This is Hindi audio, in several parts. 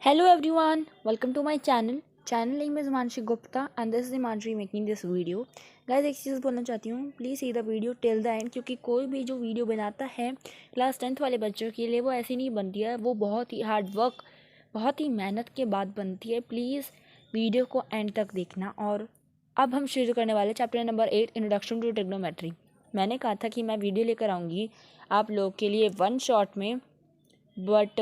Hello everyone, welcome to my channel. Channel name is Manshi Gupta and this is Manshi making this video. Guys, एक चीज़ बोलना चाहती हूँ, please see the video till the and, क्योंकि कोई भी जो वीडियो बनाता है क्लास 10th वाले बच्चों के लिए वो ऐसी नहीं बनती है, वो बहुत ही हार्ड वर्क, बहुत ही मेहनत के बाद बनती है। प्लीज़ वीडियो को एंड तक देखना। और अब हम शुरू करने वाले chapter number 8 introduction to trigonometry. मैंने कहा था कि मैं वीडियो लेकर आऊँगी आप लोग के लिए 1 शॉट में, बट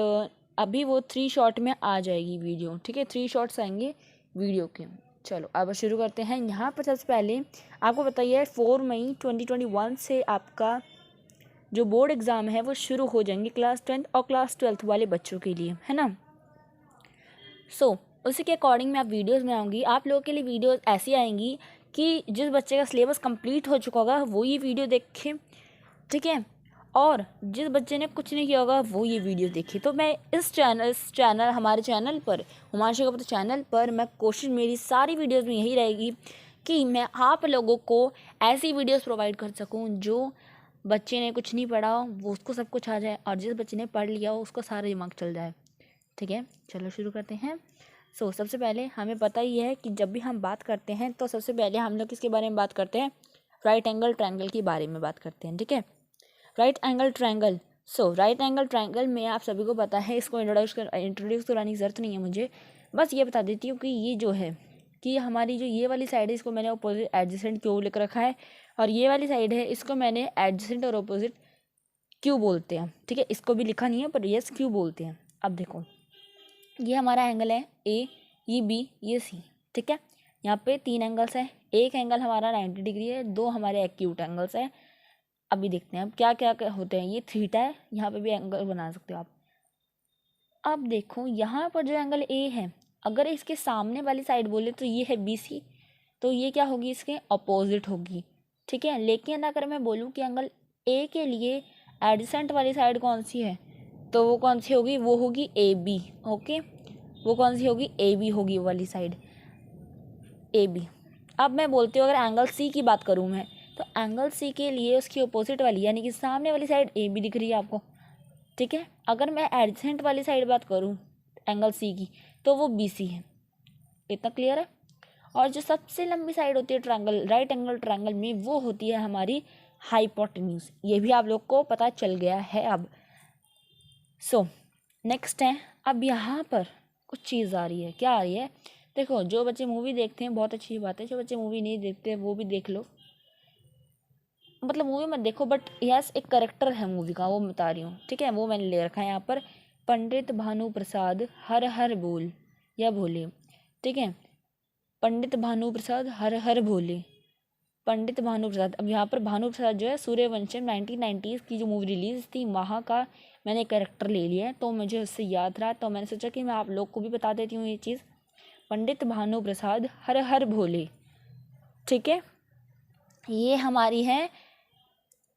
अभी वो 3 शॉट में आ जाएगी वीडियो। ठीक है, 3 शॉट्स आएंगे वीडियो के। चलो अब शुरू करते हैं। यहाँ पर सबसे पहले आपको बताइए 4 मई 2021 से आपका जो बोर्ड एग्ज़ाम है वो शुरू हो जाएंगे क्लास 10th और क्लास 12th वाले बच्चों के लिए, है ना। उसी के अकॉर्डिंग मैं आप वीडियोज़ में आऊँगी। आप लोगों के लिए वीडियोज़ ऐसी आएंगी कि जिस बच्चे का सिलेबस कंप्लीट हो चुका होगा वो ये वीडियो देखे, ठीक है, और जिस बच्चे ने कुछ नहीं किया होगा वो ये वीडियो देखे। तो मैं इस चैनल हमारे चैनल पर, हुमांशु गुप्ता चैनल पर, मैं कोशिश मेरी सारी वीडियोस में यही रहेगी कि मैं आप लोगों को ऐसी वीडियोस प्रोवाइड कर सकूं जो बच्चे ने कुछ नहीं पढ़ा हो वो उसको सब कुछ आ जाए, और जिस बच्चे ने पढ़ लिया हो उसको सारा दिमाग चल जाए। ठीक है, चलो शुरू करते हैं। सबसे पहले हमें पता ही है कि जब भी हम बात करते हैं तो सबसे पहले हम लोग किसके बारे में बात करते हैं, राइट एंगल ट्रायंगल के बारे में बात करते हैं। ठीक है, right angle triangle. Right angle triangle में आप सभी को पता है, इसको इंट्रोड्यूस कराने की ज़रूरत नहीं है मुझे, बस ये बता देती हूँ कि ये जो है कि हमारी जो ये वाली साइड है इसको मैंने अपोजिट एडजेसेंट क्यों लिख रखा है, और ये वाली साइड है इसको मैंने एडजेसेंट और अपोजिट क्यों बोलते हैं। ठीक है, इसको भी लिखा नहीं है पर यस क्यों बोलते हैं। अब देखो, ये हमारा एंगल है ए, ये बी, ये सी। ठीक है, यहाँ पे 3 एंगल्स हैं। एक एंगल हमारा 90 डिग्री है, 2 हमारे एक्यूट एंगल्स हैं। अभी देखते हैं अब क्या क्या होते हैं। ये थीटा है, यहाँ पे भी एंगल बना सकते हो आप। अब देखो यहाँ पर जो एंगल ए है, अगर इसके सामने वाली साइड बोले तो ये है बी सी, तो ये क्या होगी, इसके अपोजिट होगी। ठीक है, लेकिन अगर मैं बोलूँ कि एंगल ए के लिए एडजेसेंट वाली साइड कौन सी है, तो वो कौन सी होगी, वो होगी ए बी। ओके, वो कौन सी होगी, ए बी होगी, वाली साइड ए बी। अब मैं बोलती हूँ अगर एंगल सी की बात करूँ मैं, तो एंगल सी के लिए उसकी अपोजिट वाली यानी कि सामने वाली साइड ए बी दिख रही है आपको। ठीक है, अगर मैं एडजेसेंट वाली साइड बात करूँ एंगल सी की, तो वो बी सी है। इतना क्लियर है। और जो सबसे लंबी साइड होती है ट्रायंगल, राइट एंगल ट्रायंगल में, वो होती है हमारी हाइपोटेन्यूज। ये भी आप लोग को पता चल गया है अब। नेक्स्ट है, अब यहाँ पर कुछ चीज़ आ रही है। क्या आ रही है, देखो, जो बच्चे मूवी देखते हैं बहुत अच्छी बात है, जो बच्चे मूवी नहीं देखते वो भी देख लो, मतलब मूवी मत देखो बट यस एक करेक्टर है मूवी का, वो बता रही हूँ। ठीक है, वो मैंने ले रखा है यहाँ पर, पंडित भानु प्रसाद हर हर बोल या भोले। ठीक है, पंडित भानु प्रसाद हर हर भोले, पंडित भानु प्रसाद। अब यहाँ पर भानु प्रसाद जो है सूर्यवंशम 1990s की जो मूवी रिलीज थी वहाँ का मैंने कैरेक्टर ले लिया है, तो मुझे उससे याद रहा, तो मैंने सोचा कि मैं आप लोग को भी बता देती हूँ ये चीज़। पंडित भानु प्रसाद हर हर भोले। ठीक है, ये हमारी है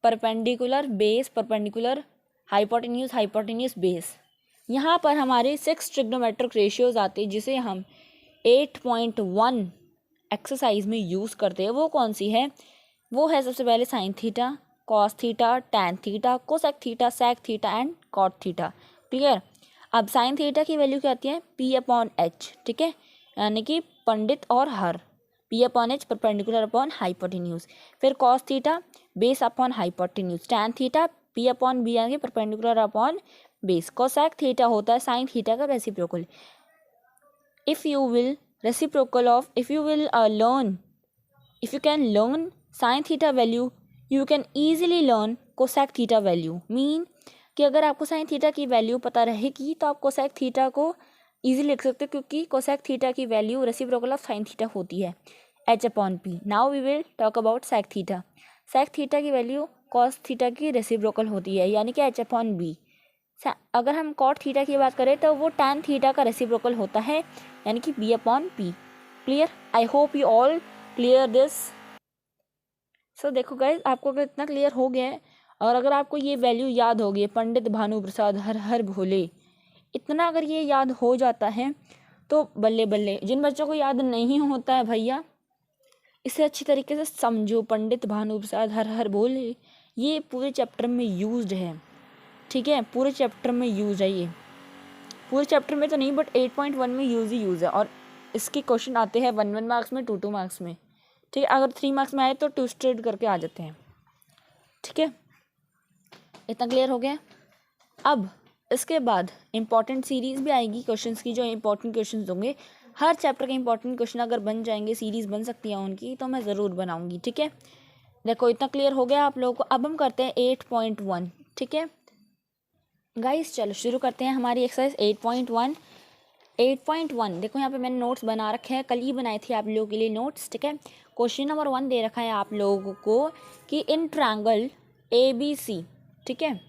perpendicular base, perpendicular hypotenuse, hypotenuse base. यहाँ पर हमारे 6 ट्रिग्नोमेट्रिक रेशियोज आते हैं जिसे हम 8.1 एक्सरसाइज में यूज़ करते हैं। वो कौन सी है, वो है सबसे पहले sine theta, cos theta, tan theta, cosec theta, sec theta and cot theta. Clear. अब साइन थीटा की वैल्यू क्या आती है, पी अपॉन एच। ठीक है, यानी कि पंडित और हर, P upon H perpendicular upon hypotenuse. फिर cos theta base upon hypotenuse, tan theta P upon B यानी perpendicular upon base. Cosec theta होता है साइन थीटा का reciprocal. If you will reciprocal of, if you will learn, if you can learn sine theta value, you can easily learn cosec theta value. Mean कि अगर आपको साइन थीटा की वैल्यू पता रहेगी तो आप कोसेक थीटा को ईजिली लिख सकते हो, क्योंकि कोसेक थीटा की value reciprocal of sine theta होती है, H upon P. Now we will talk about sec theta. Sec theta की वैल्यू कॉस थीटा की रेसिप्रोकल होती है, यानी कि एच अपॉन बी। अगर हम कॉट थीटा की बात करें तो वो टैन थीटा का रेसिप्रोकल होता है, यानी कि B upon P. Clear, I hope you all clear this. देखो गाइज, आपको अगर इतना क्लियर हो गया है और अगर आपको ये वैल्यू याद हो गई, पंडित भानु प्रसाद हर हर भोले, इतना अगर ये याद हो जाता है तो बल्ले बल्ले। जिन बच्चों को याद नहीं होता है भैया, इसे अच्छी तरीके से समझो। पंडित भानु प्रसाद हर हर बोले ये पूरे चैप्टर में यूज्ड है। ठीक है, पूरे चैप्टर में यूज है ये। पूरे चैप्टर में तो नहीं बट 8.1 में यूज़ ही यूज़ है, और इसके क्वेश्चन आते हैं 1 मार्क्स में, 2 मार्क्स में, ठीक है। अगर 3 मार्क्स में आए तो ट्विस्टेड करके आ जाते हैं, ठीक है। इतना क्लियर हो गया। अब इसके बाद इंपॉर्टेंट सीरीज़ भी आएगी क्वेश्चंस की, जो इंपॉर्टेंट क्वेश्चंस होंगे। हर चैप्टर के इंपॉर्टेंट क्वेश्चन अगर बन जाएंगे, सीरीज़ बन सकती है उनकी, तो मैं ज़रूर बनाऊंगी, ठीक है। देखो इतना क्लियर हो गया आप लोगों को। अब हम करते हैं 8.1, ठीक है गाइस। चलो शुरू करते हैं हमारी एक्सरसाइज 8.1। 8.1 देखो यहाँ पे मैंने नोट्स बना रखे हैं, कल ही बनाए थे आप लोगों के लिए नोट्स, ठीक है। क्वेश्चन नंबर 1 दे रखा है आप लोगों को कि इन ट्रायंगल ABC, ठीक है।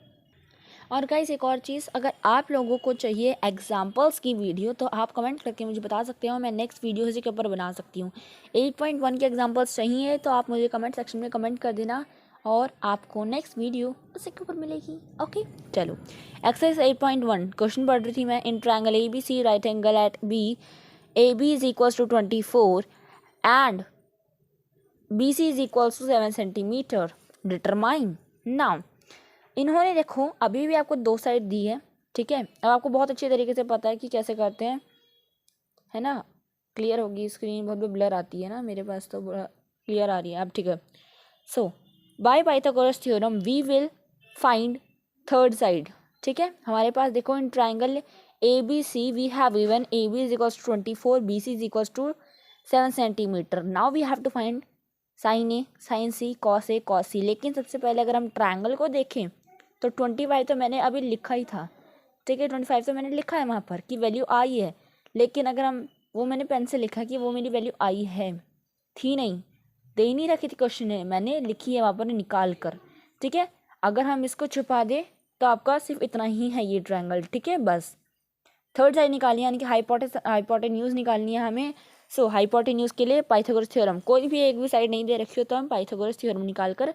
और गाइस एक और चीज़, अगर आप लोगों को चाहिए एग्जाम्पल्स की वीडियो तो आप कमेंट करके मुझे बता सकते हो, मैं नेक्स्ट वीडियो इसी के ऊपर बना सकती हूँ। 8.1 के एग्जाम्पल्स चाहिए तो आप मुझे कमेंट सेक्शन में कमेंट कर देना, और आपको नेक्स्ट वीडियो उसी के ऊपर मिलेगी, ओके। चलो एक्सरसाइज 8.1 क्वेश्चन पढ़ रही थी मैं। In triangle ABC right angle at B, AB is equals to 24 and BC is equals to 7 centimetre, determine. Now इन्होंने देखो अभी भी आपको 2 साइड दी है, ठीक है। अब आपको बहुत अच्छे तरीके से पता है कि कैसे करते हैं, है ना। क्लियर होगी स्क्रीन, बहुत ब्लर आती है ना मेरे पास, तो क्लियर आ रही है अब, ठीक है। So by Pythagoras theorem we will find third side, ठीक है। हमारे पास देखो in triangle ABC we have given AB is equals to 24, BC is equals to 7 centimetre. Now we have to find sine A, sine C, cos A, cos C। लेकिन सबसे पहले अगर हम ट्राइंगल को देखें तो 25 तो मैंने अभी लिखा ही था, ठीक है। 25 तो मैंने लिखा है वहाँ पर कि वैल्यू आई है, लेकिन अगर हम वो मैंने पेन से लिखा कि वो मेरी वैल्यू आई है, थी नहीं, दे ही नहीं रखी थी क्वेश्चन में, मैंने लिखी है वहाँ पर निकाल कर, ठीक है। अगर हम इसको छुपा दें तो आपका सिर्फ इतना ही है ये ट्रायंगल, ठीक है। बस थर्ड साइड निकालनी है, यानी कि हाइपोटेन्यूज निकालनी है हमें। सो हाइपोटेन्यूज के लिए पाइथागोरस थ्योरम, कोई भी एक भी साइड नहीं दे रखी हो तो हम पाइथागोरस थ्योरम निकाल कर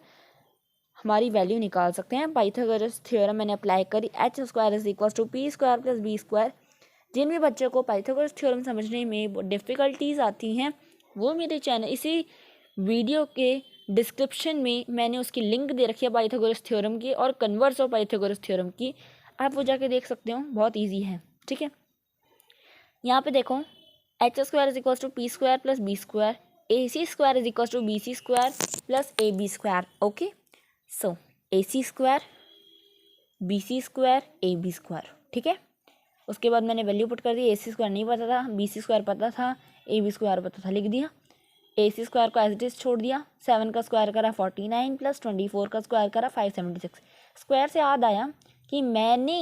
हमारी वैल्यू निकाल सकते हैं। पाइथागोरस थ्योरम मैंने अप्लाई करी, H square is equal to P square plus B square. जिन भी बच्चों को पाइथागोरस थ्योरम समझने में डिफ़िकल्टीज आती हैं वो मेरे चैनल इसी वीडियो के डिस्क्रिप्शन में मैंने उसकी लिंक दे रखी है पाइथागोरस थ्योरम की और कन्वर्स ऑफ पाइथागोरस थ्योरम की, आप वो जाके देख सकते हो, बहुत ईजी है, ठीक है। यहाँ पे देखो H square is equal to P square plus B square, AC square is equal to BC square plus AB square, okay. So AC square, BC square, AB square, ठीक है। उसके बाद मैंने वैल्यू पुट कर दी, AC स्क्वायर नहीं पता था, BC स्क्वायर पता था, AB स्क्वायर पता था, लिख दिया। AC स्क्वायर को एज इट इज छोड़ दिया, 7 का स्क्वायर करा 49 प्लस 24 का स्क्वायर करा 576। स्क्वायर से याद आया कि मैंने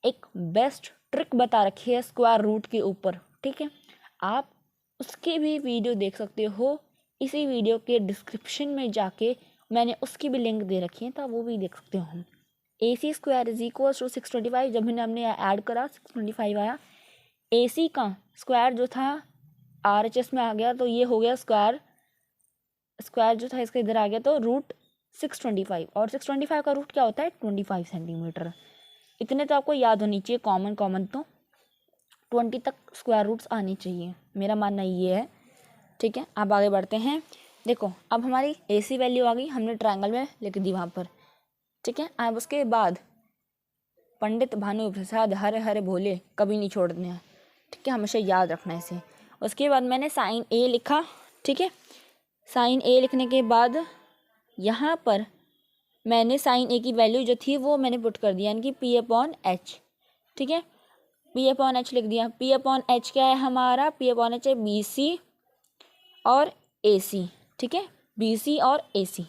एक बेस्ट ट्रिक बता रखी है स्क्वायर रूट के ऊपर, ठीक है। आप उसके भी वीडियो देख सकते हो, इसी वीडियो के डिस्क्रिप्शन में जाके मैंने उसकी भी लिंक दे रखी है, तो वो भी देख सकते हो हम। AC square is equal to 625, जब हमने ऐड करा 625 आया। AC का स्क्वायर जो था RHS में आ गया, तो ये हो गया स्क्वायर जो था इसका इधर आ गया, तो रूट 625, और 625 का रूट क्या होता है 25 सेंटीमीटर। इतने तो आपको याद होनी चाहिए, कॉमन तो 20 तक स्क्वायर रूट्स आने चाहिए, मेरा मानना ये है, ठीक है। अब आगे बढ़ते हैं। देखो अब हमारी AC वैल्यू आ गई, हमने ट्रायंगल में लिख दी वहाँ पर, ठीक है। अब उसके बाद पंडित भानु प्रसाद हरे हरे भोले कभी नहीं छोड़ने हैं, ठीक है, हमेशा याद रखना है इसे। उसके बाद मैंने साइन A लिखा, ठीक है। साइन A लिखने के बाद यहाँ पर मैंने साइन A की वैल्यू जो थी वो मैंने पुट कर दिया, यानी कि P/H, ठीक है। P/H लिख दिया। P/H क्या है हमारा, P/H है BC और AC, ठीक है, BC और AC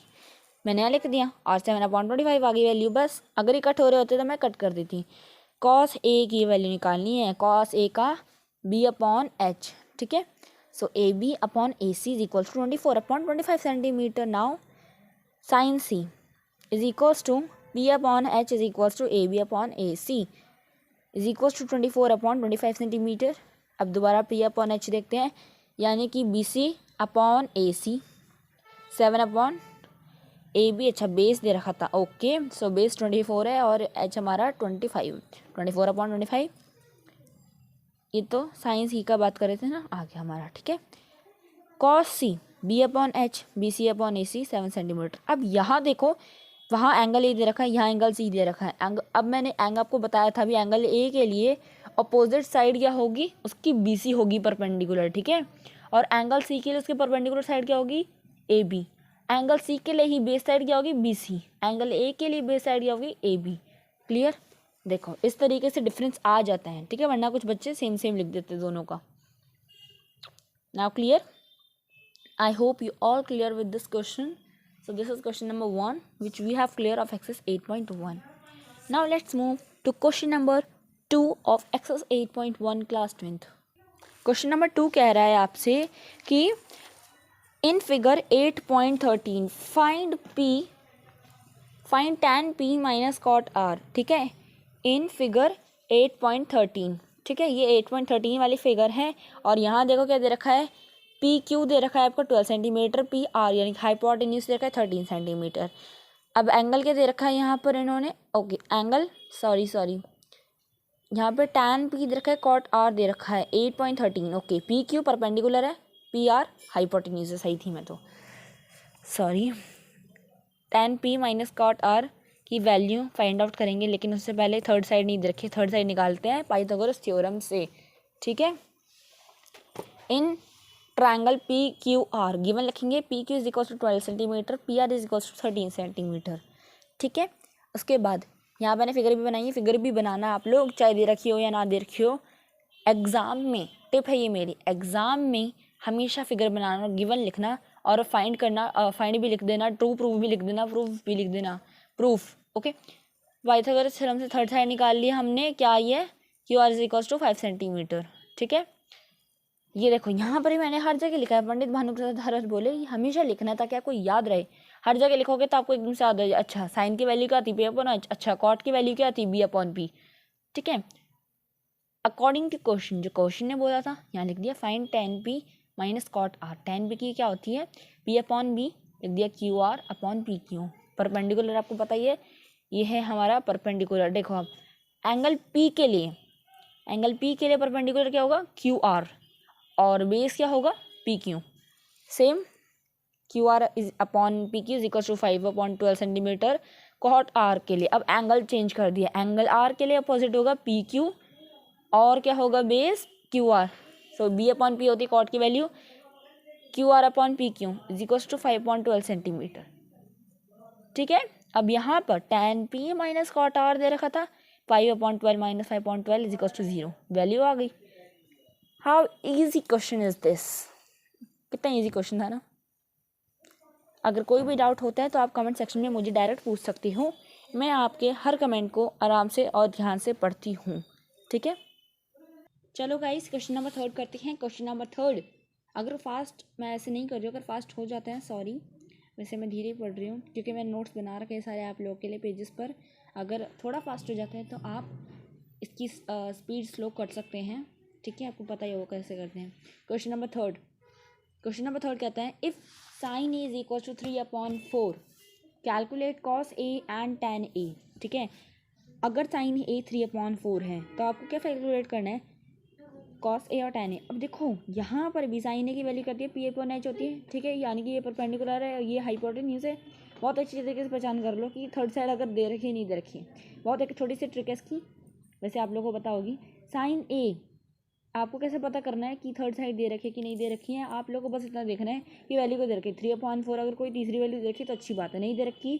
मैंने यहाँ लिख दिया, और 7/25 आ गई वैल्यू। बस अगर ये कट हो रहे होते तो मैं कट कर देती। cos A की वैल्यू निकालनी है, cos A का B/H, ठीक है। So AB/AC is equal to 24/25 centimetre. Now sine C is equals to P/H is equals to AB/AC is equals to 24/25 centimetre. अब दोबारा P/H देखते हैं, यानी कि BC/AC 7/AB, अच्छा बेस दे रखा था, ओके। सो बेस 24 है और H हमारा 25, 24/25। ये तो साइन C का बात कर रहे थे ना, आ गया हमारा, ठीक है। cos C B/H BC/AC 7 centimetre. अब यहाँ देखो वहाँ एंगल A दे रखा है, यहाँ एंगल C दे रखा है। अब मैंने एंगल आपको बताया था अभी, एंगल A के लिए अपोजिट साइड क्या होगी उसकी BC होगी परपेंडिकुलर, ठीक है। और एंगल C के लिए उसके परपेंडिकुलर साइड क्या होगी AB। एंगल C के लिए ही बेस साइड क्या होगी BC। एंगल A के लिए बेस साइड क्या होगी AB। क्लियर। देखो इस तरीके से डिफरेंस आ जाता है, ठीक है, वरना कुछ बच्चे सेम सेम लिख देते दोनों का। Now clear, I hope you all clear with this question. So this is question number 1 which we have clear of exercise 8.1. Now let's move to question number 2 of exercise 8.1 class 10th. Question number 2 कह रहा है आपसे कि in figure 8.13 find tan P minus cot R, ठीक है। in figure 8.13, ठीक है, ये 8.13 वाली फिगर है और यहाँ देखो क्या दे रखा है PQ दे रखा है आपको 12 सेंटीमीटर, PR यानी हाइपोटेन्यूज दे रखा है 13 सेंटीमीटर। अब एंगल क्या दे रखा है यहाँ पर इन्होंने, ओके एंगल सॉरी यहाँ पे tan P दे रखा है, cot R दे रखा है 8.13। ओके PQ परपेंडिकुलर है, PR हाइपोटेन्यूज है, सही थी मैं तो, sorry. tan P minus cot R की वैल्यू फाइंड आउट करेंगे, लेकिन उससे पहले थर्ड साइड नहीं दे रखी, थर्ड साइड निकालते हैं पाइथागोरस थ्योरम से, ठीक है। इन ट्रायंगल PQR गिवन लिखेंगे PQ is equal to 12 centimetre, PR is equal to 13 centimetre, ठीक है। उसके बाद यहाँ मैंने फिगर भी बनाई है, फिगर भी बनाना आप लोग चाहे दे रखी हो या ना दे रखी हो। एग्ज़ाम में टिप है ये मेरी, एग्ज़ाम में हमेशा फिगर बनाना, गिवन लिखना और फाइंड करना, फाइंड भी लिख देना, ट्रू प्रूफ भी लिख देना, प्रूफ भी लिख देना, प्रूफ, ओके। पाइथागोरस थ्योरम से थर्ड साइड निकाल लिया हमने, क्या ये QR is equal to 5 centimetre, ठीक है। ये देखो यहाँ पर ही मैंने हर जगह लिखा है, पंडित भानुप्रसाद हरस बोले हमेशा लिखना ताकि आपको याद रहे। हर जगह लिखोगे तो आपको एकदम से याद हो जाए, अच्छा साइन की वैल्यू क्या आती P अपॉन H, अच्छा कॉट की वैल्यू क्या आती B अपॉन P, ठीक है। अकॉर्डिंग टू क्वेश्चन, जो क्वेश्चन ने बोला था यहाँ लिख दिया find tan P minus cot R। tan P की क्या होती है P अपॉन B, लिख दिया QR अपॉन PQ। परपेंडिकुलर आपको पता ही है, ये है हमारा परपेंडिकुलर। देखो अब एंगल P के लिए, एंगल P के लिए परपेंडिकुलर क्या होगा QR और बेस क्या होगा PQ। Same QR is upon PQ is equal to 5 upon 12 centimetre. Cot R के लिए अब एंगल चेंज कर दिया, एंगल R के लिए अपोजिट होगा PQ और क्या होगा base QR। So B upon P होती है कॉट की value, QR upon PQ is equal to 5 upon 12 centimetre, ठीक है। अब यहाँ पर tan P minus cot R दे रखा था 5 upon 12 minus 5 upon 12 is equal to 0, value आ गई। How easy question is this, कितना ईजी क्वेश्चन था ना। अगर कोई भी डाउट होता है तो आप कमेंट सेक्शन में मुझे डायरेक्ट पूछ सकती हूँ, मैं आपके हर कमेंट को आराम से और ध्यान से पढ़ती हूँ, ठीक है। चलो गाइस क्वेश्चन नंबर 3 करते हैं। क्वेश्चन नंबर 3, अगर फास्ट, मैं ऐसे नहीं कर रही हूँ, अगर फास्ट हो जाता है सॉरी, वैसे मैं धीरे पढ़ रही हूँ क्योंकि मैंने नोट्स बना रखे हैं सारे आप लोगों के लिए पेजेस पर। अगर थोड़ा फास्ट हो जाता है तो आप इसकी स्पीड स्लो कर सकते हैं, ठीक है, आपको पता ही होगा कैसे करते हैं। क्वेश्चन नंबर 3 कहता है if sine A is equal to 3 upon 4 calculate cos A and tan A, ठीक है। अगर साइन ए 3 अपॉन 4 है तो आपको क्या कैलकुलेट करना है कॉस ए और tan ए। अब देखो यहाँ पर भी साइन ए की वैल्यू करती है P अपॉन H होती है, ठीक है, यानी कि ये परपेंडिकुलर है, ये हाइपोटेन्यूज है। बहुत अच्छी तरीके से पहचान कर लो कि थर्ड साइड अगर दे रखी है नहीं दे रखी है। बहुत एक छोटी सी ट्रिक है इसकी, वैसे आप लोगों को पता होगी। साइन ए आपको कैसे पता करना है कि थर्ड साइड दे रखी है कि नहीं दे रखी है, आप लोगों को बस इतना देखना है कि वैल्यू को दे रखी है 3/4। अगर कोई तीसरी वैल्यू दे रखी तो अच्छी बात है, नहीं दे रखी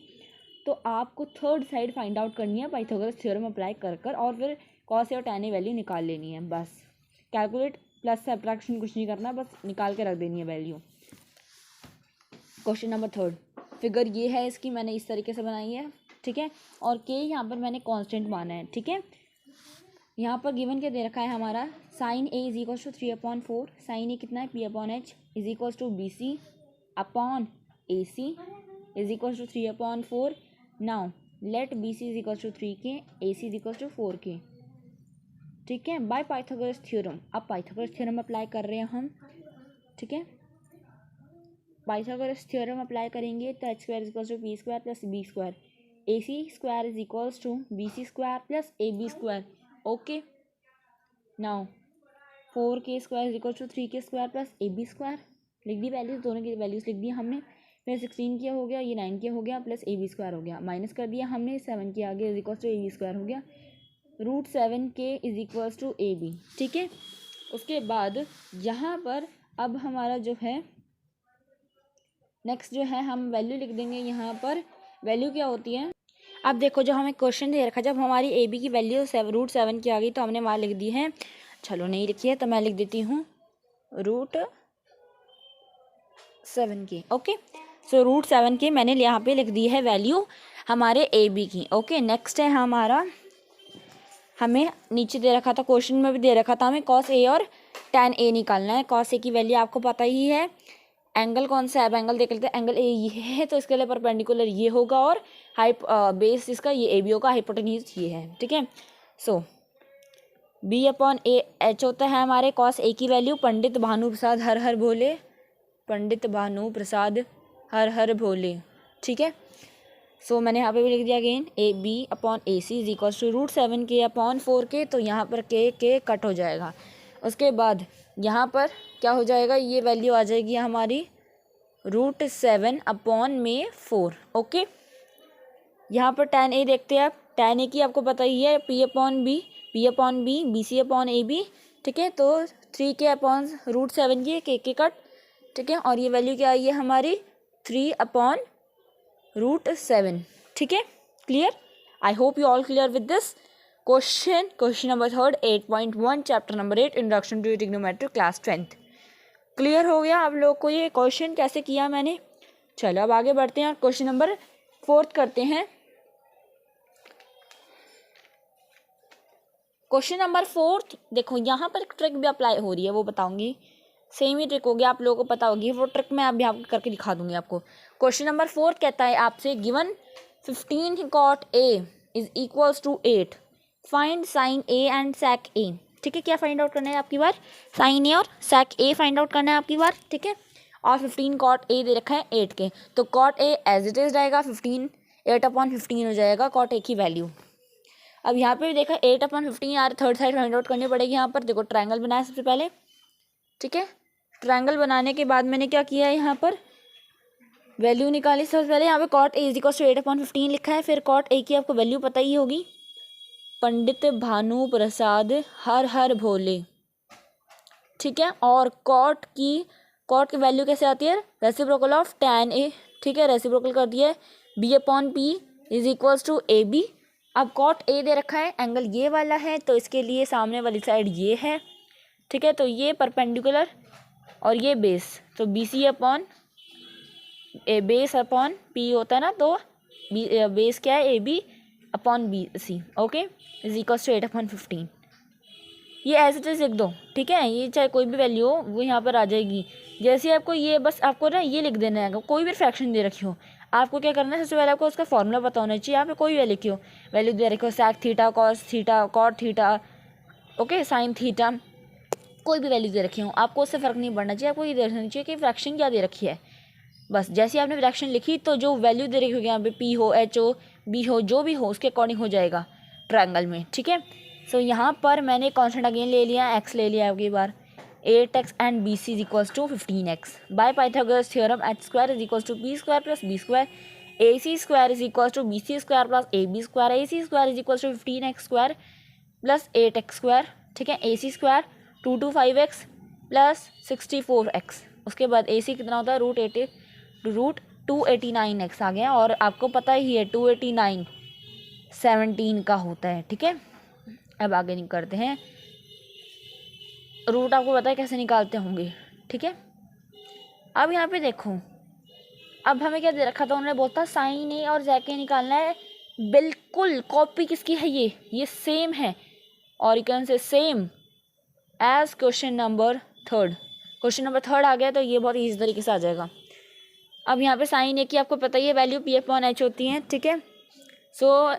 तो आपको थर्ड साइड फाइंड आउट करनी है पाइथागोरस थ्योरम अप्लाई कर और फिर कॉस और tan ए वैल्यू निकाल लेनी है। बस कैलकुलेट प्लस सब्ट्रैक्शन कुछ नहीं करना, बस निकाल के रख देनी है वैल्यू। क्वेश्चन नंबर 3 फिगर ये है इसकी, मैंने इस तरीके से बनाई है, ठीक है। और के यहाँ पर मैंने कांस्टेंट माना है, ठीक है। यहाँ पर गिवन क्या दे रखा है हमारा sine A is equal to 3 upon 4, sine A कितना है P upon H is equal to BC upon AC is equal to 3 upon 4। Now let BC is equal to 3K, AC is equal to 4K, ठीक है, बाय पाइथागोरस थ्योरम। अब पाइथागोरस थ्योरम अप्लाई कर रहे हैं हम, ठीक है। पाइथागोरस थ्योरम अप्लाई करेंगे तो H square is equal to P square plus B square, AC square is equals to BC square plus AB square, okay. Now 4K square is equal to 3K square plus AB square, लिख दी वैल्यूज, दोनों की वैल्यूज लिख दी हमने। फिर 16 किया हो गया, ये 9 किया हो गया प्लस AB स्क्वायर हो गया, माइनस कर दिया हमने 7 के आगे is equal to AB square हो गया। √7k is equals to A B, ठीक है। उसके बाद यहाँ पर अब हमारा जो है नेक्स्ट जो है हम वैल्यू लिख देंगे। यहाँ पर वैल्यू क्या होती है, अब देखो जो हमें क्वेश्चन दे रखा, जब हमारी ए बी की वैल्यू √7 की आ गई तो हमने वहाँ लिख दी है, चलो नहीं लिखी है तो मैं लिख देती हूँ √7k। ओके, सो √7k मैंने यहाँ पे लिख दी है वैल्यू हमारे ए बी की। ओके, नेक्स्ट है हमारा, हमें नीचे दे रखा था, क्वेश्चन में भी दे रखा था हमें cos A और tan A निकालना है। cos A की वैल्यू आपको पता ही है, एंगल कौन सा है, एंगल देख लेते हैं। एंगल ए ये है तो इसके लिए परपेंडिकुलर ये होगा और बेस इसका ये ए बी होगा, हाइपोटेन्यूज ये है, ठीक है। सो B/A H होता है हमारे cos A की वैल्यू। पंडित भानु प्रसाद हर हर भोले, पंडित भानु प्रसाद हर हर भोले, ठीक है। सो मैंने यहाँ पे भी लिख दिया again AB/AC is equal to √7k/4k, तो यहाँ पर k कट हो जाएगा। उसके बाद यहाँ पर क्या हो जाएगा, ये वैल्यू आ जाएगी हमारी √7/4। ओके, यहाँ पर tan A देखते हैं आप, tan A की आपको पता ही है P/B, BC/AB, ठीक है। तो 3k/√7 k कट, ठीक है। और ये वैल्यू क्या आई है हमारी 3/√7, ठीक है। Clear, I hope you all clear with this question number 3 8.1 chapter number 8 introduction to trigonometry class 10th। Clear हो गया आप लोग को ये क्वेश्चन कैसे किया मैंने। चलो अब आगे बढ़ते हैं और क्वेश्चन नंबर 4 करते हैं। क्वेश्चन नंबर 4 देखो, यहाँ पर एक ट्रिक भी अप्लाई हो रही है, वो बताऊंगी। सेम ही ट्रिक होगी, आप लोगों को पता होगी, वो ट्रिक मैं अभी आपको करके दिखा दूंगी आपको। क्वेश्चन नंबर 4 कहता है आपसे given 15 cot A is equals to 8, find sine A and sec A, ठीक है। क्या फाइंड आउट करना है आपकी बार, साइन A और sec A फाइंड आउट करना है आपकी बार, ठीक है। और 15 cot A दे रखा है 8 के, तो cot A as it is रहेगा 15, 8/15 हो जाएगा cot A की वैल्यू। अब यहाँ पे भी देखा 8/15 यार, थर्ड साइड फाइंड आउट करनी पड़ेगी। यहाँ पर देखो ट्रायंगल बनाया सबसे पहले, ठीक है। ट्रायंगल बनाने के बाद मैंने क्या किया है, यहाँ पर वैल्यू निकाली सबसे पहले। यहाँ पे cot A is equal to 8/15 लिखा है। फिर cot A की आपको वैल्यू पता ही होगी, पंडित भानु प्रसाद हर हर भोले, ठीक है। और cot की वैल्यू कैसे आती है, रेसिप्रोकल ऑफ tan A, ठीक है। रेसिप्रोकल कर दिया है, B/P is equal to AB। अब cot A दे रखा है, एंगल ये वाला है, तो इसके लिए सामने वाली साइड ये है, ठीक है। तो ये परपेंडिकुलर और ये बेस, तो बेस अपॉन P होता है ना, तो बेस क्या है AB/BC, okay, is equal to 8/15। ये ऐसे जैसे लिख दो, ठीक है। ये चाहे कोई भी वैल्यू हो वो यहाँ पर आ जाएगी। जैसे आपको ये बस आपको ना ये लिख देना है, कोई भी फ्रैक्शन दे रखी हो, आपको क्या करना है, सबसे पहले आपको उसका फॉर्मूला पता होना चाहिए। यहाँ पे कोई वैल्यू क्यों वैल्यू दे रखी हो, sec theta, cos theta, cot theta, okay, sin theta, कोई भी वैल्यू दे रखी हो, आपको उससे फ़र्क नहीं पड़ना चाहिए। आपको ये देखना चाहिए कि फ्रैक्शन क्या दे रखी है। बस जैसे आपने फ्रैक्शन लिखी तो जो वैल्यू दे रखी होगी यहाँ पे P हो, H हो, B हो, जो भी हो उसके अकॉर्डिंग हो जाएगा ट्रायंगल में, ठीक है। सो यहाँ पर मैंने कॉन्स्टेंट अगेन ले लिया, x ले लिया अगली बार, 8x and BC is equals to 15x। By Pythagoras theorem h² is equals to B² plus B², AC² is equals to BC² plus AB², AC² is equals to 15x² plus 8x², ठीक है। AC² 225x plus 64x। उसके बाद AC कितना होता है, √289x आ गया। और आपको पता ही है 289 17 का होता है, ठीक है। अब आगे नहीं करते हैं, रूट आपको पता है कैसे निकालते होंगे, ठीक है। अब यहाँ पे देखो, अब हमें क्या दे रखा था, उन्होंने बोलता साइन A और sec A निकालना है। बिल्कुल कॉपी किसकी है, ये सेम है, और you can say same as question number 3। Question number 3 आ गया तो ये बहुत ईजी तरीके से आ जाएगा। अब यहाँ पे साइन A की आपको पता ही है वैल्यू P/H होती है, ठीक है। So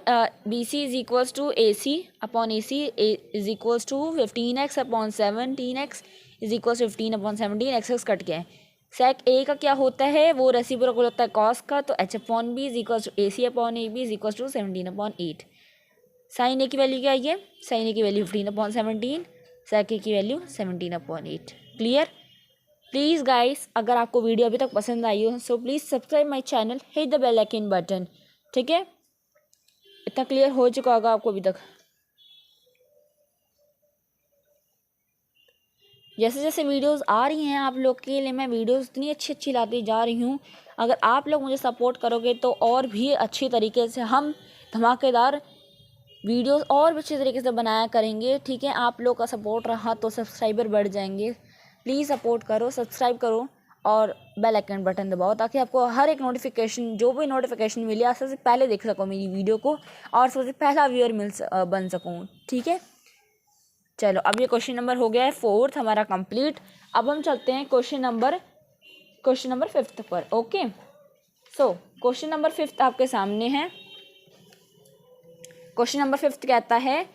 BC is equals to AC/AC is equals to 15x/17x is equals to 15/17, x cut गया है। sec A का क्या होता है, वो रेसिप्रोकल होता है cos का, तो H/B is equals to AC/AB is equals to 17/8। Sine A की वैल्यू क्या है, साइन A की वैल्यू 15/17, sec A की वैल्यू 17/8। क्लियर। प्लीज़ गाइस, अगर आपको वीडियो अभी तक पसंद आई हो सो please subscribe my channel, hit the bell icon button, ठीक है। इतना क्लियर हो चुका होगा आपको अभी तक। जैसे जैसे वीडियोस आ रही हैं आप लोग के लिए मैं वीडियोस इतनी अच्छी अच्छी लाती जा रही हूँ। अगर आप लोग मुझे सपोर्ट करोगे तो और भी अच्छी तरीके से हम धमाकेदार वीडियोस और भी अच्छे तरीके से बनाया करेंगे। ठीक है, आप लोग का सपोर्ट रहा तो सब्सक्राइबर बढ़ जाएंगे। प्लीज़ सपोर्ट करो, सब्सक्राइब करो और बेल आइकन बटन दबाओ ताकि आपको हर एक नोटिफिकेशन, जो भी नोटिफिकेशन मिले, आप सबसे पहले देख सको मेरी वीडियो को और सबसे पहला व्यूअर बन सकूँ। ठीक है, चलो अब ये क्वेश्चन नंबर हो गया है 4th हमारा कंप्लीट। अब हम चलते हैं क्वेश्चन नंबर 5th पर। Okay, so question number 5th आपके सामने है। क्वेश्चन नंबर 5th कहता है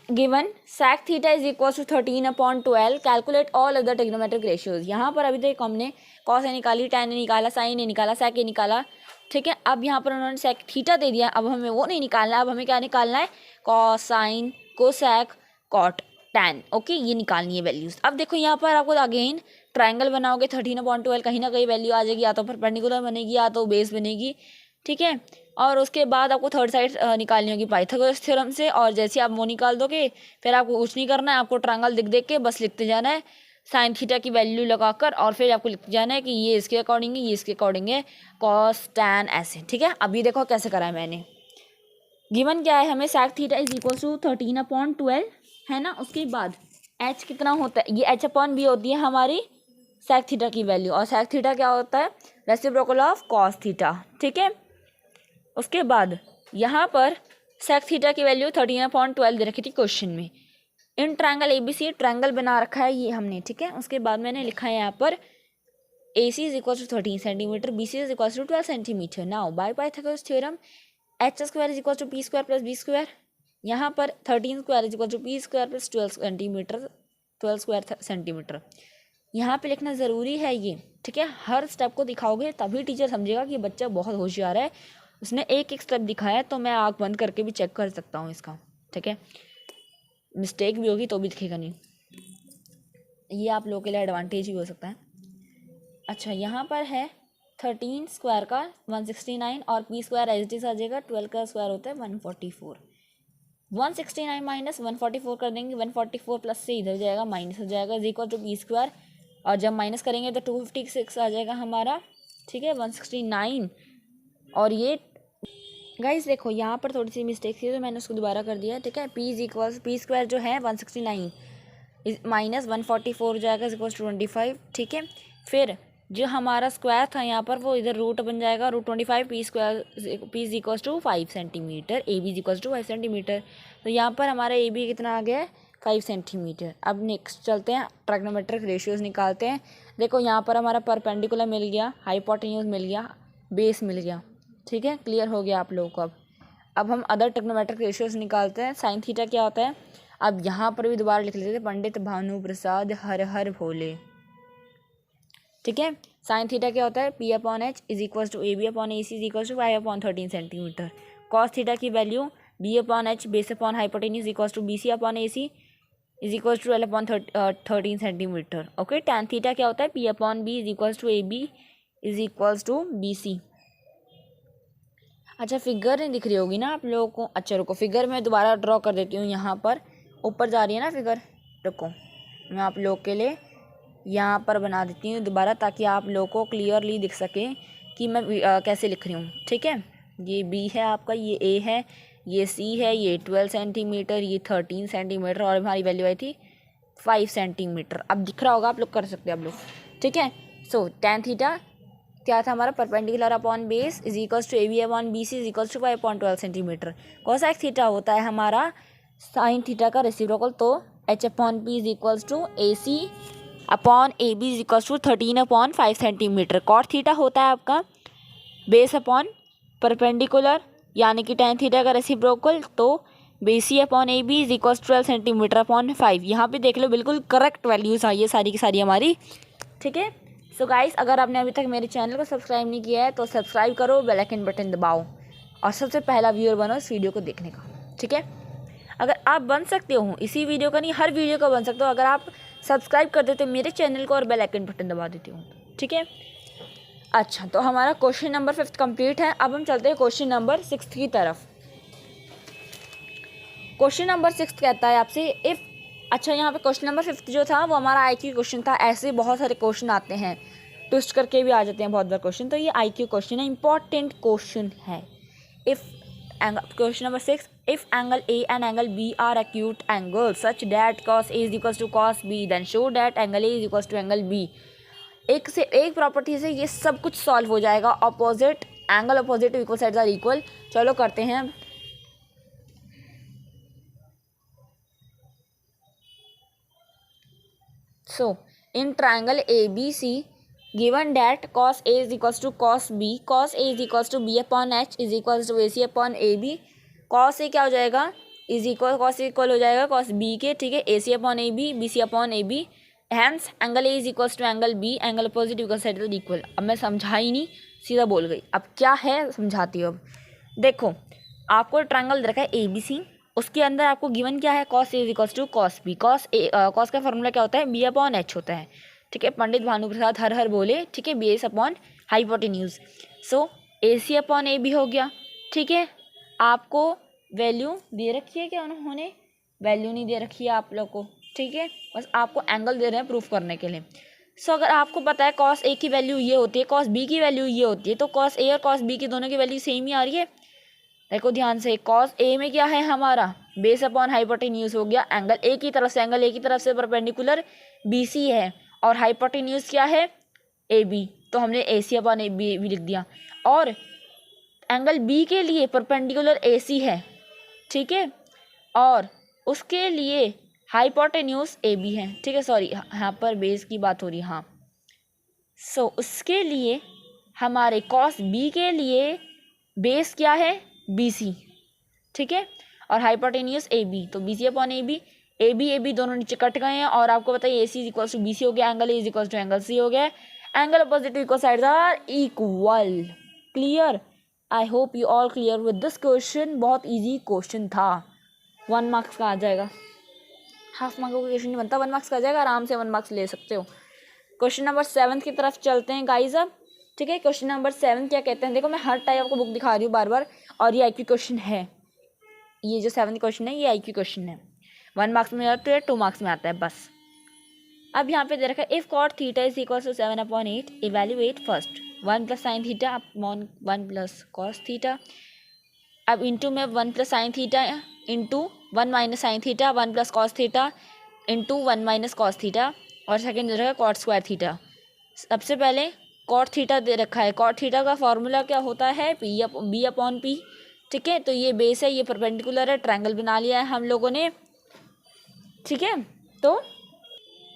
given sec theta is equal to 13/12 calculate all other trigonometric ratios. यहाँ पर अभी तक हमने कॉस ए निकाली, tan ए निकाला, साइन ए निकाला, sec ए निकाला। ठीक है, अब यहाँ पर उन्होंने sec थीटा दे दिया, अब हमें वो नहीं निकालना, अब हमें क्या निकालना है, cos, sine, cosec, cot, tan। Okay, ये निकालनी है वैल्यूज़। अब देखो यहाँ पर आपको अगेन ट्राइंगल बनाओगे 13/12, कहीं ना कहीं वैल्यू आ जाएगी, या तो परपेंडिकुलर बनेगी या तो बेस बनेगी। ठीक है, और उसके बाद आपको थर्ड साइड निकालनी होगी पाइथागोरस थ्योरम से, और जैसे आप वो निकाल दोगे फिर आपको कुछ नहीं करना है, आपको ट्रायंगल दिख देख के बस लिखते जाना है साइन थीटा की वैल्यू लगाकर, और फिर आपको लिखते जाना है कि ये इसके अकॉर्डिंग है, ये इसके अकॉर्डिंग है, कॉस, टैन, ऐसे। ठीक है, अभी देखो कैसे करा है मैंने। गिवन क्या है हमें, sec theta is equal to 13/12 है ना। उसके बाद h कितना होता है, ये h/b होती है हमारी sec थीटा की वैल्यू, और sec थीटा क्या होता है, रेसिप्रोकल ऑफ कॉस थीटा। ठीक है, उसके बाद यहाँ पर sec थीटा की वैल्यू 13/12 दे रखी थी क्वेश्चन में। इन ट्रायंगल ABC ट्रायंगल बना रखा है ये हमने। ठीक है, उसके बाद मैंने लिखा है यहाँ पर AC is equal to 13 centimetre, BC is equal to 12 centimetre. Now by Pythagoras theorem h² is equal to p² plus b²। यहाँ पर 13² is equal to p² plus 12² centimetre. यहाँ पे लिखना ज़रूरी है ये। ठीक है, हर स्टेप को दिखाओगे तभी टीचर समझेगा कि बच्चा बहुत होशियार है, उसने एक एक स्टेप दिखाया, तो मैं आँख बंद करके भी चेक कर सकता हूँ इसका। ठीक है, मिस्टेक भी होगी तो भी दिखेगा नहीं, ये आप लोगों के लिए एडवांटेज भी हो सकता है। अच्छा, यहाँ पर है 13² का 169 और p² एज इट इज आ जाएगा, 12 का स्क्वायर होता है 144। 169 माइनस 144 कर देंगे, 144 प्लस से इधर जाएगा माइनस हो जाएगा, इज इक्वल टू p², और जब माइनस करेंगे तो 256 आ जाएगा हमारा। ठीक है, 169, और ये गाइस देखो यहाँ पर थोड़ी सी मिस्टेक थी तो मैंने उसको दोबारा कर दिया। ठीक है, p² जो है 169 माइनस 144 हो जाएगा इज इक्वल टू 25। ठीक है, फिर जो हमारा स्क्वायर था यहाँ पर वो इधर रूट बन जाएगा, √25, p is equal to 5 centimetre, AB is equal to 5 centimetre. तो यहाँ पर हमारा AB कितना आ गया है, 5 सेंटीमीटर। अब नेक्स्ट चलते हैं, ट्रायग्नोमेट्रिक रेशियोज निकालते हैं। देखो यहाँ पर हमारा परपेंडिकुलर मिल गया, हाइपोटेन्यूज मिल गया, बेस मिल गया। ठीक है, क्लियर हो गया आप लोगों को। अब हम अदर ट्रिग्नोमेट्रिक रेशियोज निकालते हैं। साइन थीटा क्या होता है, अब यहाँ पर भी दोबारा लिख लेते हैं, पंडित भानु प्रसाद हर हर भोले। ठीक है, साइन थीटा क्या होता है, p/h is equal to AB/AC is equal to 5/13 centimetre. Cos theta की value b/h base upon hypotenuse equal to BC/AC is equal to 12/13 centimetre. Okay, tan theta क्या होता है, p/b is equal to AB is equal to BC। अच्छा, फिगर नहीं दिख रही होगी ना आप लोगों को। अच्छा रुको, फिगर मैं दोबारा ड्रॉ कर देती हूँ। यहाँ पर ऊपर जा रही है ना फिगर, रुको मैं आप लोग के लिए यहाँ पर बना देती हूँ दोबारा, ताकि आप लोगों को क्लियरली दिख सके कि मैं कैसे लिख रही हूँ। ठीक है, ये B है आपका, ये A है, ये C है, ये 12 सेंटीमीटर, ये 13 सेंटीमीटर, और हमारी वैल्यू आई थी 5 सेंटीमीटर। अब दिख रहा होगा, आप लोग कर सकते हैं आप लोग। ठीक है, सो टैन थीटा क्या था हमारा, perpendicular upon base is equals to AB/BC is equals to 5/12 centimetre. Cosec theta होता है हमारा साइन थीटा का रेसिप्रोकल, तो h/p is equals to AC/AB is equals to 13/5 centimetre. Cot theta होता है आपका बेस अपॉन परपेंडिकुलर, यानी कि tan थीटा का रेसिप्रोकल, तो BC/AB इज इक्वल्स 12 सेंटीमीटर/5। यहाँ पे देख लो, बिल्कुल करेक्ट वैल्यूज आई है सारी की सारी हमारी। ठीक है, सो गाइस, अगर आपने अभी तक मेरे चैनल को सब्सक्राइब नहीं किया है तो सब्सक्राइब करो, बेल आइकन बटन दबाओ और सबसे पहला व्यूअर बनो इस वीडियो को देखने का। ठीक है, अगर आप बन सकते हो, इसी वीडियो का नहीं, हर वीडियो का बन सकते हो अगर आप सब्सक्राइब कर देते हो मेरे चैनल को और बेल आइकन बटन दबा देते हो। ठीक है, अच्छा, तो हमारा क्वेश्चन नंबर 5 कंप्लीट है। अब हम चलते हैं क्वेश्चन नंबर 6 की तरफ। क्वेश्चन नंबर 6 कहता है आपसे, इफ़ अच्छा, यहाँ पे क्वेश्चन नंबर 5 जो था वो हमारा IQ क्वेश्चन था। ऐसे बहुत सारे क्वेश्चन आते हैं, ट्विस्ट करके भी आ जाते हैं बहुत बार क्वेश्चन, तो ये IQ क्वेश्चन है, इंपॉर्टेंट क्वेश्चन है। If question number 6, if angle A and angle B are acute angle such that cos A is equals to cos B, then show that angle A is equals to angle B। एक से एक प्रॉपर्टी से ये सब कुछ सॉल्व हो जाएगा। Opposite angle, opposite equal sides are equal. चलो करते हैं अब। So in triangle ABC, given that cos A is equals to cos B, cos A is equals to B upon H is equals to AC upon AB, cos A क्या हो जाएगा, is equal, cos A equal हो जाएगा cos B के, ठीक है, AC upon AB, BC upon AB, hence angle A is equals to angle B, angle opposite equal side तो इक्वल। अब मैं समझा ही नहीं, सीधा बोल गई। अब क्या है समझाती हूँ। अब देखो, आपको ट्रायंगल दे रखा है ABC, उसके अंदर आपको गिवन क्या है, cos A is equals to cos B। cos का फॉर्मूला क्या होता है, B अपॉन H होता है, ठीक है। पंडित भानु प्रसाद हर हर बोले, ठीक है, बेस अपॉन हाइपोटेन्यूज। सो AC अपॉन AB हो गया, ठीक है। आपको वैल्यू दे रखी है क्या, उन्होंने वैल्यू नहीं दे रखी है आप लोग को, ठीक है, बस आपको एंगल दे रहे हैं प्रूफ करने के लिए। सो अगर आपको पता है cos A की वैल्यू ये होती है, cos B की वैल्यू ये होती है, तो cos A और cos B की दोनों की वैल्यू सेम ही आ रही है। देखो ध्यान से, cos A में क्या है हमारा, बेस अपॉन हाइपोटेन्यूज हो गया, एंगल A की तरफ से, एंगल A की तरफ से परपेंडिकुलर BC है, और हाइपोटेन्यूज क्या है AB, तो हमने AC अपॉन AB भी लिख दिया। और एंगल B के लिए परपेंडिकुलर AC है, ठीक है, और उसके लिए हाइपोटेन्यूज AB है, ठीक है। सॉरी, यहाँ पर बेस की बात हो रही है, हाँ। सो उसके लिए हमारे cos B के लिए बेस क्या है, BC, ठीक है, और हाइपोटेन्यूज AB, तो BC अपॉन AB दोनों नीचे कट गए हैं, और आपको बताइए AC is equal to BC हो गया, angle A is equal to angle C हो गया, angle opposite equal sides are equal. Clear? I hope you all clear with this question. बहुत इजी क्वेश्चन था, 1 मार्क्स का आ जाएगा, हाफ मार्क्स का क्वेश्चन नहीं बनता, 1 मार्क्स का आ जाएगा, आराम से 1 मार्क्स ले सकते हो। क्वेश्चन नंबर 7 की तरफ चलते हैं गाइज अब, ठीक है। क्वेश्चन नंबर 7 क्या कहते हैं, देखो मैं हर टाइप आपको बुक दिखा रही हूँ बार बार, और ये IQ क्वेश्चन है। ये जो 7th क्वेश्चन है ये IQ क्वेश्चन है, 1 मार्क्स में आता है, 2 मार्क्स में आता है बस। अब यहाँ पे दे रखा है, if cot theta is equal to 7/8, evaluate first 1 plus sine theta upon 1 plus cos theta. अब इंटू में 1 plus sine theta into 1 minus sine theta, 1 plus cos theta into 1 minus cos theta, और सेकेंड दे रखा है कॉट स्क्वायर थीटा। सबसे पहले कॉट थीटा दे रखा है, कॉट थीटा का फॉर्मूला क्या होता है, B अपॉन P, ठीक है। तो ये बेस है, ये परपेंडिकुलर है, ट्रायंगल बना लिया है हम लोगों ने, ठीक है। तो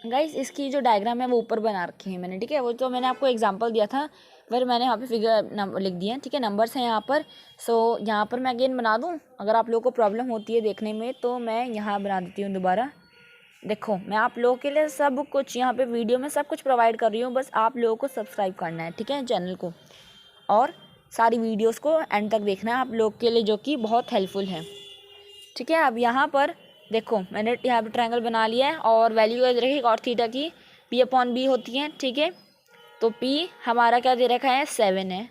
गाइस इसकी जो डायग्राम है वो ऊपर बना रखी है मैंने, ठीक है। वो तो मैंने आपको एग्जांपल दिया था, फिर मैंने यहाँ पे फिगर नंबर लिख दिए हैं, ठीक है, नंबर्स हैं यहाँ पर। सो यहाँ पर मैं अगेन बना दूँ, अगर आप लोगों को प्रॉब्लम होती है देखने में तो मैं यहाँ बना देती हूँ दोबारा। देखो मैं आप लोगों के लिए सब कुछ यहाँ पे वीडियो में सब कुछ प्रोवाइड कर रही हूँ, बस आप लोगों को सब्सक्राइब करना है, ठीक है, चैनल को, और सारी वीडियोस को एंड तक देखना है आप लोग के लिए, जो कि बहुत हेल्पफुल है, ठीक है। अब यहाँ पर देखो मैंने यहाँ पे ट्रायंगल बना लिया है, और वैल्यू क्या दे रखी है कॉट थीटा की, P अपॉन B होती है, ठीक है। तो P हमारा क्या दे रखा है 7 है,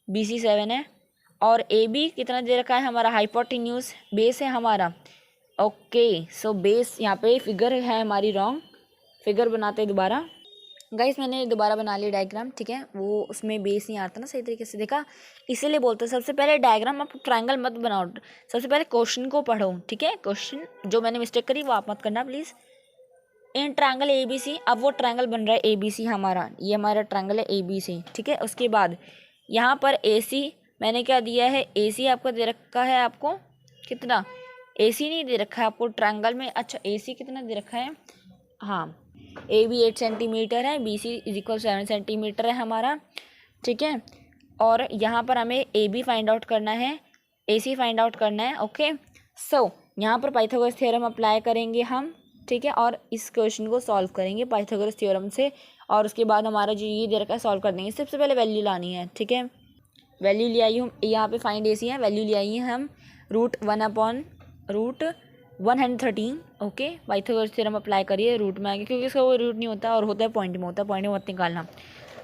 BC 7 है, और AB कितना दे रखा है हमारा हाइपोटेन्यूज, बेस है हमारा, ओके। सो बेस यहाँ पे फिगर है हमारी रॉन्ग, फिगर बनाते दोबारा गाइस, मैंने दोबारा बना लिया डायग्राम, ठीक है। वो उसमें बेस नहीं आता ना सही तरीके से, देखा, इसीलिए बोलते हैं सबसे पहले डायग्राम आप ट्रायंगल मत बनाओ, सबसे पहले क्वेश्चन को पढ़ो, ठीक है। क्वेश्चन जो मैंने मिस्टेक करी वो आप मत करना प्लीज़। इन ट्रायंगल ABC, अब वो ट्रायंगल बन रहा है ABC हमारा, ये हमारा ट्रायंगल है ABC, ठीक है। उसके बाद यहाँ पर AC मैंने क्या दिया है, AC आपको दे रखा है, आपको कितना AC नहीं दे रखा है आपको ट्रायंगल में, अच्छा AC कितना दे रखा है, हाँ, AB 8 सेंटीमीटर है, BC इज इक्वल 7 सेंटीमीटर है हमारा, ठीक है। और यहाँ पर हमें AB फाइंड आउट करना है, AC फाइंड आउट करना है, ओके। सो यहाँ पर पाइथागोरस थ्योरम अप्लाई करेंगे हम, ठीक है, और इस क्वेश्चन को सॉल्व करेंगे पाइथागोरस थ्योरम से, और उसके बाद हमारा जो ये दे रखा है सॉल्व कर देंगे। सबसे पहले वैल्यू लानी है, ठीक है, वैल्यू ले आई हूँ, यहाँ पे फाइंड AC है, वैल्यू ले आई है हम √1/113, ओके। पाइथागोरस थ्योरम अप्लाई करिए, रूट में आगे, क्योंकि इसका वो रूट नहीं होता और होता है पॉइंट में, होता है पॉइंट में मत निकालना।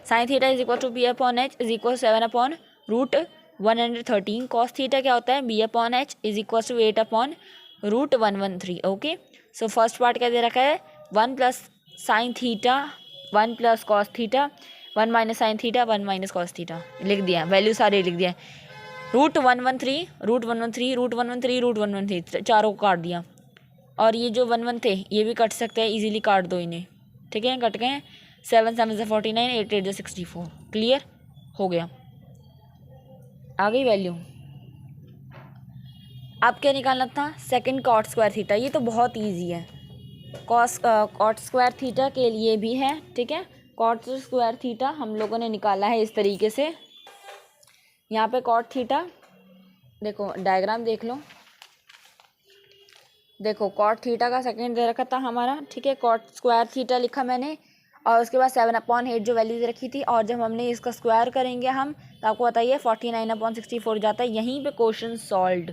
Sine theta is equal to B upon H is equal 7/√113, cos theta क्या होता है B upon H is equal to 8/√113, okay. So first part क्या दे रखा है, 1 plus sine theta 1 plus cos theta 1 minus sine theta 1 minus cos theta लिख दिया, वैल्यू सारे लिख दिया। √113 √113 √113 √113 चारों को काट दिया, और ये जो 1 थे ये भी कट सकते हैं, इजीली काट दो इन्हें, ठीक है, कट गए। 7 7 से 49, 8 8 से 64, क्लियर हो गया। आ गई वैल्यू। अब क्या निकालना था, सेकंड कॉट स्क्वायर थीटा। ये तो बहुत इजी है, कॉट स्क्वायर थीटा के लिए भी है, ठीक है। कॉट स्क्वायर थीटा हम लोगों ने निकाला है इस तरीके से। यहाँ पे कॉट थीटा, देखो डायग्राम देख लो, देखो कॉट थीटा का सेकंड दे रखा था हमारा, ठीक है। कॉट स्क्वायर थीटा लिखा मैंने, और उसके बाद 7/8 जो वैल्यू दे रखी थी, और जब हमने इसका स्क्वायर करेंगे हम, तो आपको बताइए 49/64 जाता है। यहीं पे क्वेश्चन सॉल्व्ड,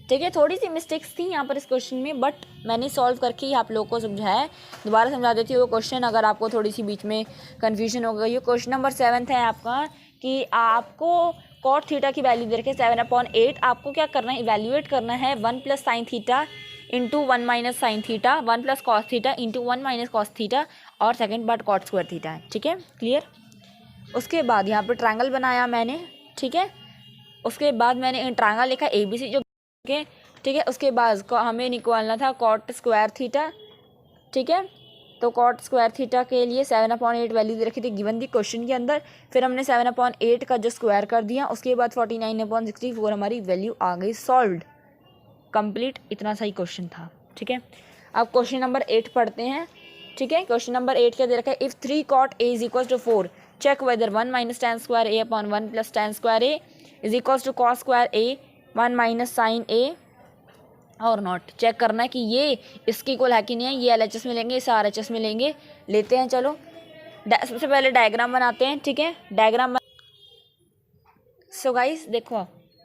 ठीक है। थोड़ी सी मिस्टेक्स थी यहाँ पर इस क्वेश्चन में, बट मैंने सॉल्व करके ही आप लोगों को समझाया है। दोबारा समझा देती हूँ वो क्वेश्चन, अगर आपको थोड़ी सी बीच में कन्फ्यूजन हो गई। ये क्वेश्चन नंबर 7 है आपका, कि आपको कॉट थीटा की वैल्यू दे रखे 7/8, आपको क्या करना है, इवेल्यूएट करना है 1 plus sine theta into 1 minus sine theta 1 plus cos theta into 1 minus cos theta, और second part cot square theta है, ठीक है, क्लियर। उसके बाद यहाँ पर ट्रायंगल बनाया मैंने, ठीक है। उसके बाद मैंने ट्रायंगल लिखा ABC जो के, ठीक है। उसके बाद हमें निकालना था कॉट स्क्वायर थीटा, ठीक है। तो कॉट स्क्वायर थीटा के लिए 7/8 वैल्यू दे रखी थी गिवन दी क्वेश्चन के अंदर। फिर हमने 7/8 का जो स्क्वायर कर दिया, उसके बाद 49/64 हमारी वैल्यू आ गई, सॉल्व्ड, कंप्लीट। इतना सही क्वेश्चन था, ठीक है। अब क्वेश्चन नंबर 8 पढ़ते हैं, ठीक है। क्वेश्चन नंबर 8 क्या दे रखा है, if 3 cot A is equal to 4 check whether 1 minus tan square A upon 1 plus tan square A is equal to cos square A 1 minus sine A और नॉट। चेक करना है कि ये इसकी इक्वल है कि नहीं है। ये LHS में लेंगे, इसे RHS में लेंगे, लेते हैं। चलो सबसे पहले डायग्राम बनाते हैं, ठीक है। डायग्राम सो गाइस देखो,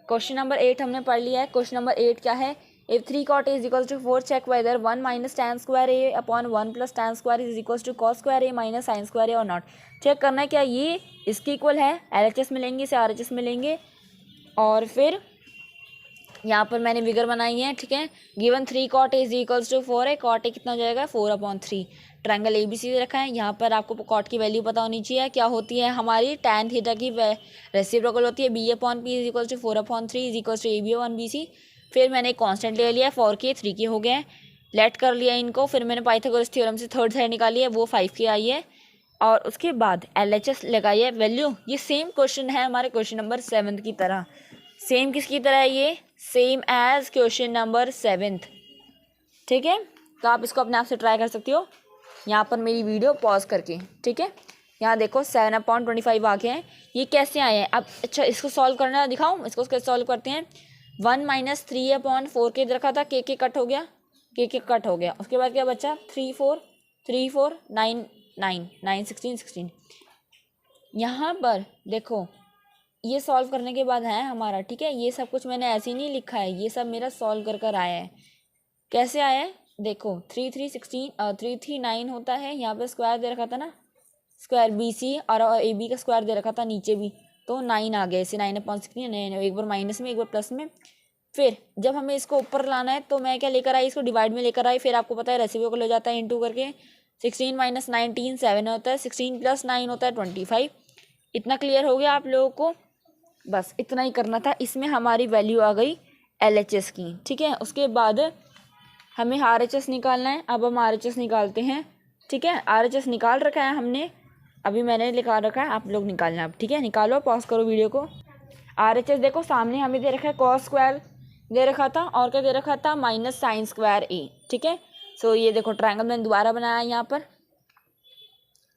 क्वेश्चन नंबर 8 हमने पढ़ लिया है। क्वेश्चन नंबर 8 क्या है, if 3 cot A is equal to 4 check whether 1 minus tan square A upon 1 plus tan square is equal to cos square A minus sine square A और नॉट। चेक करना है क्या ये इसकी इक्वल है, LHS में लेंगे, इसे RHS में लेंगे, और फिर यहाँ पर मैंने फिगर बनाई है, ठीक है। Given 3 cot A is equals to 4 है, cot A कितना हो जाएगा 4/3। ट्रायंगल ABC दे रखा है, यहाँ पर आपको कॉट की वैल्यू पता होनी चाहिए, क्या होती है हमारी tan थीटा की रेसिप्रोकल होती है B/P is equals to 4/3 is equals to AB/BC। फिर मैंने कांस्टेंट ले लिया 4 के 3 के हो गए, लेट कर लिया इनको। फिर मैंने पाइथागोरस थ्योरम से थर्ड साइड निकाली है, वो 5 की आई है, और उसके बाद LHS लगाई है वैल्यू। ये सेम क्वेश्चन है हमारे क्वेश्चन नंबर 7 की तरह, सेम किसकी तरह है, ये सेम एज क्वेश्चन नंबर 7, ठीक है। तो आप इसको अपने आप से ट्राई कर सकती हो, यहाँ पर मेरी वीडियो पॉज करके, ठीक है। यहाँ देखो 7/25 आ गए हैं, ये कैसे आए हैं अब। अच्छा इसको सॉल्व करना दिखाऊँ, इसको कैसे सॉल्व करते हैं। 1 माइनस 3/4 के रखा था, के कट हो गया, के कट हो गया। उसके बाद क्या बचा, 3 4 3 4 9 9 9 16 16। यहाँ पर देखो ये सॉल्व करने के बाद है हमारा, ठीक है। ये सब कुछ मैंने ऐसे ही नहीं लिखा है, ये सब मेरा सॉल्व कर कर आया है। कैसे आया है देखो, 3 3 16 3 3 9 होता है, यहाँ पे स्क्वायर दे रखा था ना, स्क्वायर BC और AB का स्क्वायर दे रखा था नीचे भी, तो 9 आ गया। इसे 9/16, एक बार माइनस में एक बार प्लस में। फिर जब हमें इसको ऊपर लाना है तो मैं क्या लेकर आई, इसको डिवाइड में लेकर आई। फिर आपको पता है रेसिप्रोकल हो जाता है इंटू करके, 16 माइनस 19 7 होता है, 16 प्लस 9 होता है 25। इतना क्लियर हो गया आप लोगों को, बस इतना ही करना था। इसमें हमारी वैल्यू आ गई LHS की, ठीक है। उसके बाद हमें RHS निकालना है, अब हम RHS निकालते हैं, ठीक है। RHS निकाल रखा है हमने, अभी मैंने निकाल रखा है, आप लोग निकालना अब, ठीक है। निकालो, पॉज करो वीडियो को। RHS देखो सामने हमें दे रखा है cos स्क्वायर दे रखा था, और क्या दे रखा था, माइनस साइन स्क्वायर A, ठीक है। सो ये देखो ट्रायंगल मैंने दोबारा बनाया यहाँ पर,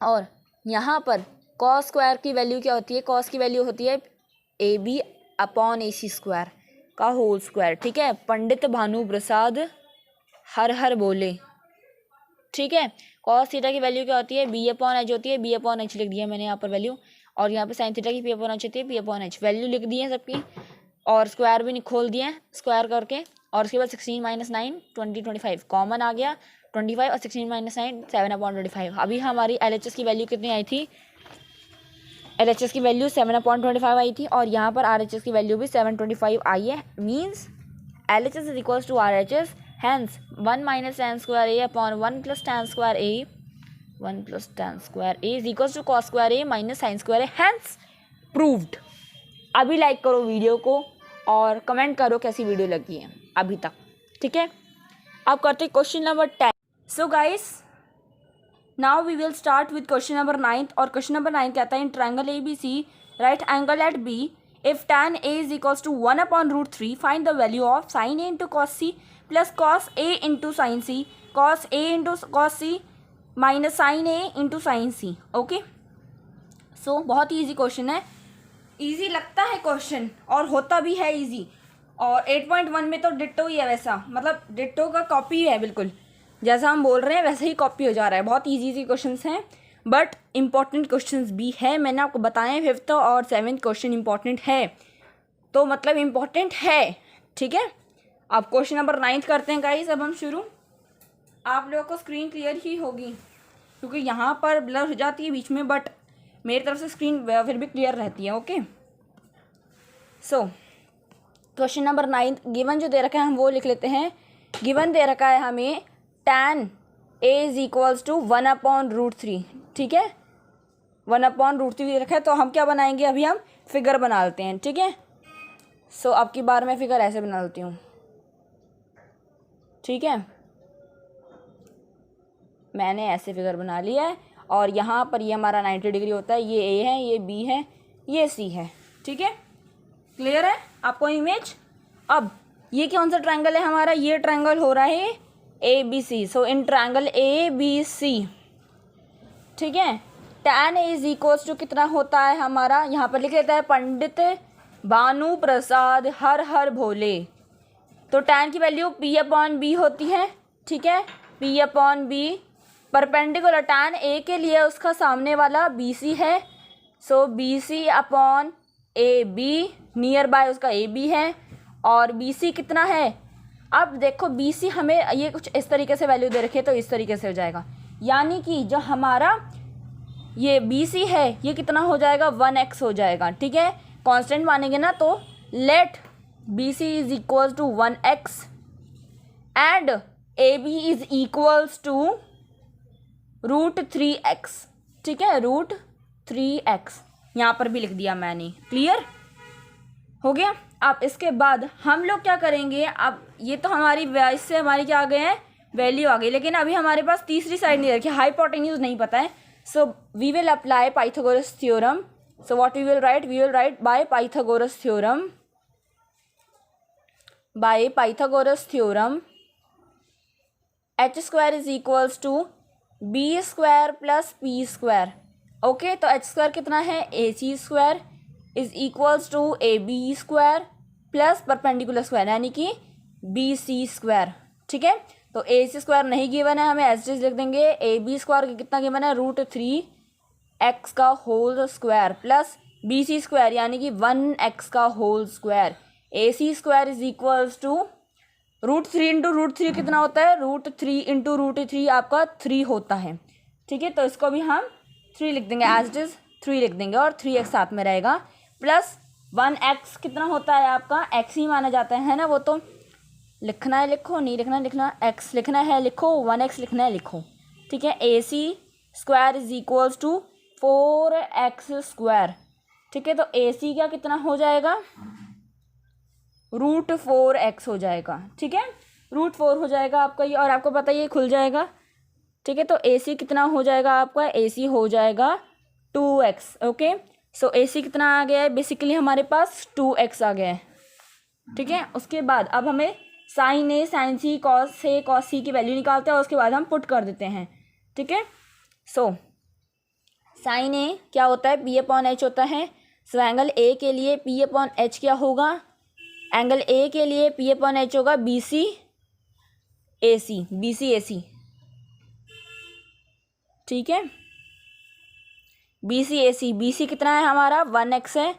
और यहाँ पर cos स्क्वायर की वैल्यू क्या होती है, cos की वैल्यू होती है AB/AC स्क्वायर का होल स्क्वायर, ठीक है। पंडित भानु प्रसाद हर हर बोले, ठीक है। cos थीटा की वैल्यू क्या होती है, B/H होती है, B/H लिख दिया मैंने यहाँ पर वैल्यू, और यहाँ पे साइन थीटा की P/H होती है, P/H वैल्यू लिख दी है सबकी, और स्क्वायर भी खोल दिया है स्क्वायर करके। और उसके बाद 16 माइनस 9 20 25 कॉमन आ गया, 25 और 16 माइनस 9 7/25। अभी हमारी LHS की वैल्यू कितनी आई थी, LHS की वैल्यू 7/25 आई थी, और यहाँ पर RHS की वैल्यू भी 7/25 आई है। Means LHS is equals to RHS hence 1 minus tan square A upon 1 plus tan square A 1 plus tan square A is equal to cos square A minus sin square A, hence proved. अभी लाइक करो वीडियो को और कमेंट करो कैसी वीडियो लगी है अभी तक, ठीक है। अब करते हैं question number 10। So guys now we will start with question number 9 और क्वेश्चन नंबर 9 कहता है in triangle A B C right angle at B if tan a is equals to 1 upon √3 find the value of sin a into cos c plus cos a into sine C cos a into cos c minus sin a into sine C. Okay, so बहुत ही ईजी क्वेश्चन है, ईजी लगता है क्वेश्चन और होता भी है ईजी। और 8.1 में तो डिट्टो ही है, वैसा मतलब डिट्टो का कॉपी है, बिल्कुल जैसा हम बोल रहे हैं वैसे ही कॉपी हो जा रहा है। बहुत ईजी क्वेश्चंस हैं बट इम्पॉर्टेंट क्वेश्चंस भी है, मैंने आपको बताया 5th और 7th क्वेश्चन इम्पॉर्टेंट है, तो मतलब इम्पॉर्टेंट है, ठीक है। अब क्वेश्चन नंबर 9 करते हैं गाइस। अब हम शुरू, आप लोगों को स्क्रीन क्लियर ही होगी क्योंकि यहाँ पर ब्लर हो जाती है बीच में, बट मेरी तरफ से स्क्रीन फिर भी क्लियर रहती है। Okay, so question number 9 given जो दे रखा है हम वो लिख लेते हैं। गिवन दे रखा है हमें tan a is equals to 1 upon √3, ठीक है, 1 अपॉन √3 दे रखा है, तो हम क्या बनाएंगे, अभी हम फिगर बना लेते हैं, ठीक है। सो अब की बार मैं फिगर ऐसे बना लेती हूँ, ठीक है, मैंने ऐसे फिगर बना लिया है और यहाँ पर ये हमारा 90 डिग्री होता है, ये ए है, ये बी है, ये सी है, ठीक है। क्लियर है आपको इमेज। अब ये कौन सा ट्रायंगल है हमारा, ये ट्रायंगल हो रहा है A B C. So in triangle A B C, ठीक है, tan a is equals to कितना होता है हमारा, यहाँ पर लिख लेता है पंडित भानु प्रसाद हर हर भोले। तो tan की वैल्यू p अपॉन बी होती है, ठीक है, p upon B perpendicular tan a के लिए उसका सामने वाला बी सी है, so B C upon A B, near by उसका ए बी है और बी सी कितना है। अब देखो बी सी हमें ये कुछ इस तरीके से वैल्यू दे रखी है, तो इस तरीके से हो जाएगा, यानी कि जो हमारा ये बी सी है ये कितना हो जाएगा, 1x हो जाएगा, ठीक है। कांस्टेंट मानेंगे ना, तो let B C is equals to 1x and A B is equals to √3x, ठीक है, √3x यहाँ पर भी लिख दिया मैंने। क्लियर हो गया। अब इसके बाद हम लोग क्या करेंगे, अब ये तो हमारी इससे हमारी क्या आ गए हैं, वैल्यू आ गई, लेकिन अभी हमारे पास तीसरी साइड नहीं रखी, हाइपोटेन्यूज नहीं पता है। So we will apply Pythagoras theorem. So what we will write by Pythagoras theorem, by Pythagoras theorem h² is equals to b² plus p²। Okay, तो h² कितना है, ac² is equals to ab² plus perpendicular square यानी कि bc², ठीक है। तो ac² नहीं गिवन है, हमें एज लिख देंगे। ab² कितना गिवन है, √3x का होल स्क्वायर प्लस bc² यानी कि 1x का whole square. ac² is equals to √3 into √3 कितना होता है, √3 इंटू √3 आपका 3 होता है, ठीक है। तो इसको भी हम 3 लिख देंगे, एज इट इज 3 लिख देंगे और 3x साथ में रहेगा, प्लस 1x कितना होता है आपका, x ही माना जाता है ना, वो तो लिखना है लिखो, नहीं लिखना है लिखना, x लिखना है लिखो, 1x लिखना है लिखो, ठीक है। ac² is equals to 4x², ठीक है। तो ac का कितना हो जाएगा, √4x हो जाएगा, ठीक है, √4 हो जाएगा आपका ये, और आपको पता है ये खुल जाएगा, ठीक है। तो AC कितना हो जाएगा आपका, AC हो जाएगा 2x। ओके, सो AC कितना आ गया है, बेसिकली हमारे पास 2x आ गया है, ठीक है। उसके बाद अब हमें sin A sin C cos C की वैल्यू निकालते हैं और उसके बाद हम पुट कर देते हैं, ठीक है। सो sin A क्या होता है, P अपॉन H होता है। सो एंगल A के लिए P अपॉन H क्या होगा, एंगल A के लिए P अपॉन H होगा BC AC, ठीक है, BC कितना है हमारा, 1x है,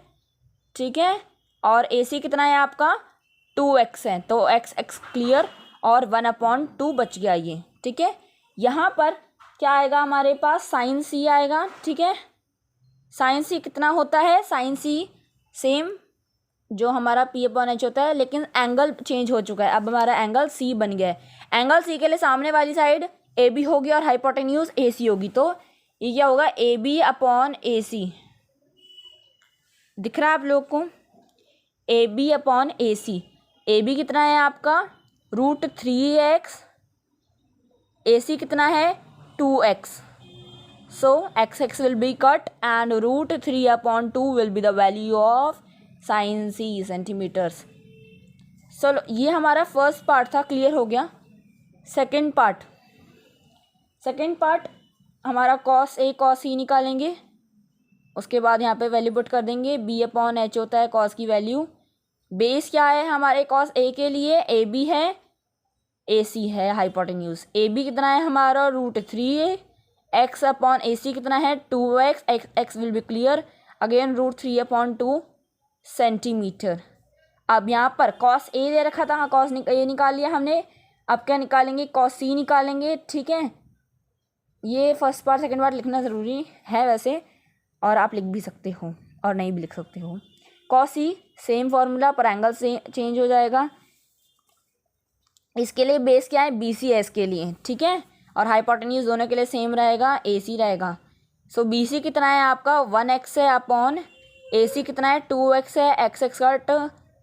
ठीक है, और AC कितना है आपका 2x है, तो x क्लियर और 1/2 बच गया ये, ठीक है। यहाँ पर क्या आएगा हमारे पास, साइन C आएगा, ठीक है। साइन C कितना होता है, साइन C सेम जो हमारा पी अपॉन एच होता है, लेकिन एंगल चेंज हो चुका है, अब हमारा एंगल सी बन गया है। एंगल सी के लिए सामने वाली साइड ए बी होगी और हाइपोटेन्यूज ए सी होगी, तो ये क्या होगा, ए बी अपॉन ए सी। दिख रहा है आप लोग को, A B upon A C. A B कितना है आपका √3x, ए सी कितना है 2x। So x will be cut and √3/2 will be the value of sin c centimetres. चलो ये हमारा फर्स्ट पार्ट था, क्लियर हो गया। सेकंड पार्ट हमारा cos a cos c निकालेंगे, उसके बाद यहाँ पे वैल्यू पुट कर देंगे। b अपॉन h होता है cos की वैल्यू। बेस क्या है हमारे cos a के लिए, ए बी है, ए सी है हाइपोटेन्यूज। ए बी कितना है हमारा √3a, x अपॉन ए सी कितना है 2x, x will be clear again √3/2 centimetre. अब यहाँ पर cos a दे रखा था, हाँ cos a निकाल लिया हमने। अब क्या निकालेंगे, cos c निकालेंगे, ठीक है। ये फर्स्ट पार्ट सेकंड पार्ट लिखना ज़रूरी है वैसे, और आप लिख भी सकते हो और नहीं भी लिख सकते हो। cos c सेम फार्मूला पर एंगल से चेंज हो जाएगा। इसके लिए बेस क्या है, बी सी एस के लिए, ठीक है, और हाइपोटेन्यूज दोनों के लिए सेम रहेगा, ए सी रहेगा। सो बी सी कितना है आपका 1x है अपॉन ए सी कितना है 2x है, एक्स कट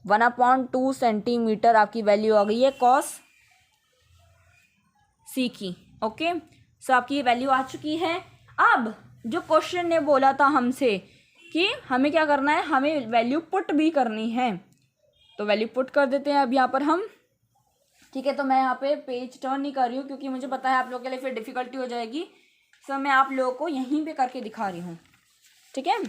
1/2 सेंटीमीटर आपकी वैल्यू आ गई है cos सी की। ओके, सो आपकी ये वैल्यू आ चुकी है। अब जो क्वेश्चन ने बोला था हमसे कि हमें क्या करना है, हमें वैल्यू पुट भी करनी है, तो वैल्यू पुट कर देते हैं अब यहाँ पर हम, ठीक है। तो मैं यहाँ पे पेज टर्न नहीं कर रही हूँ क्योंकि मुझे पता है आप लोगों के लिए फिर डिफ़िकल्टी हो जाएगी। सो मैं आप लोगों को यहीं पे करके दिखा रही हूँ, ठीक है।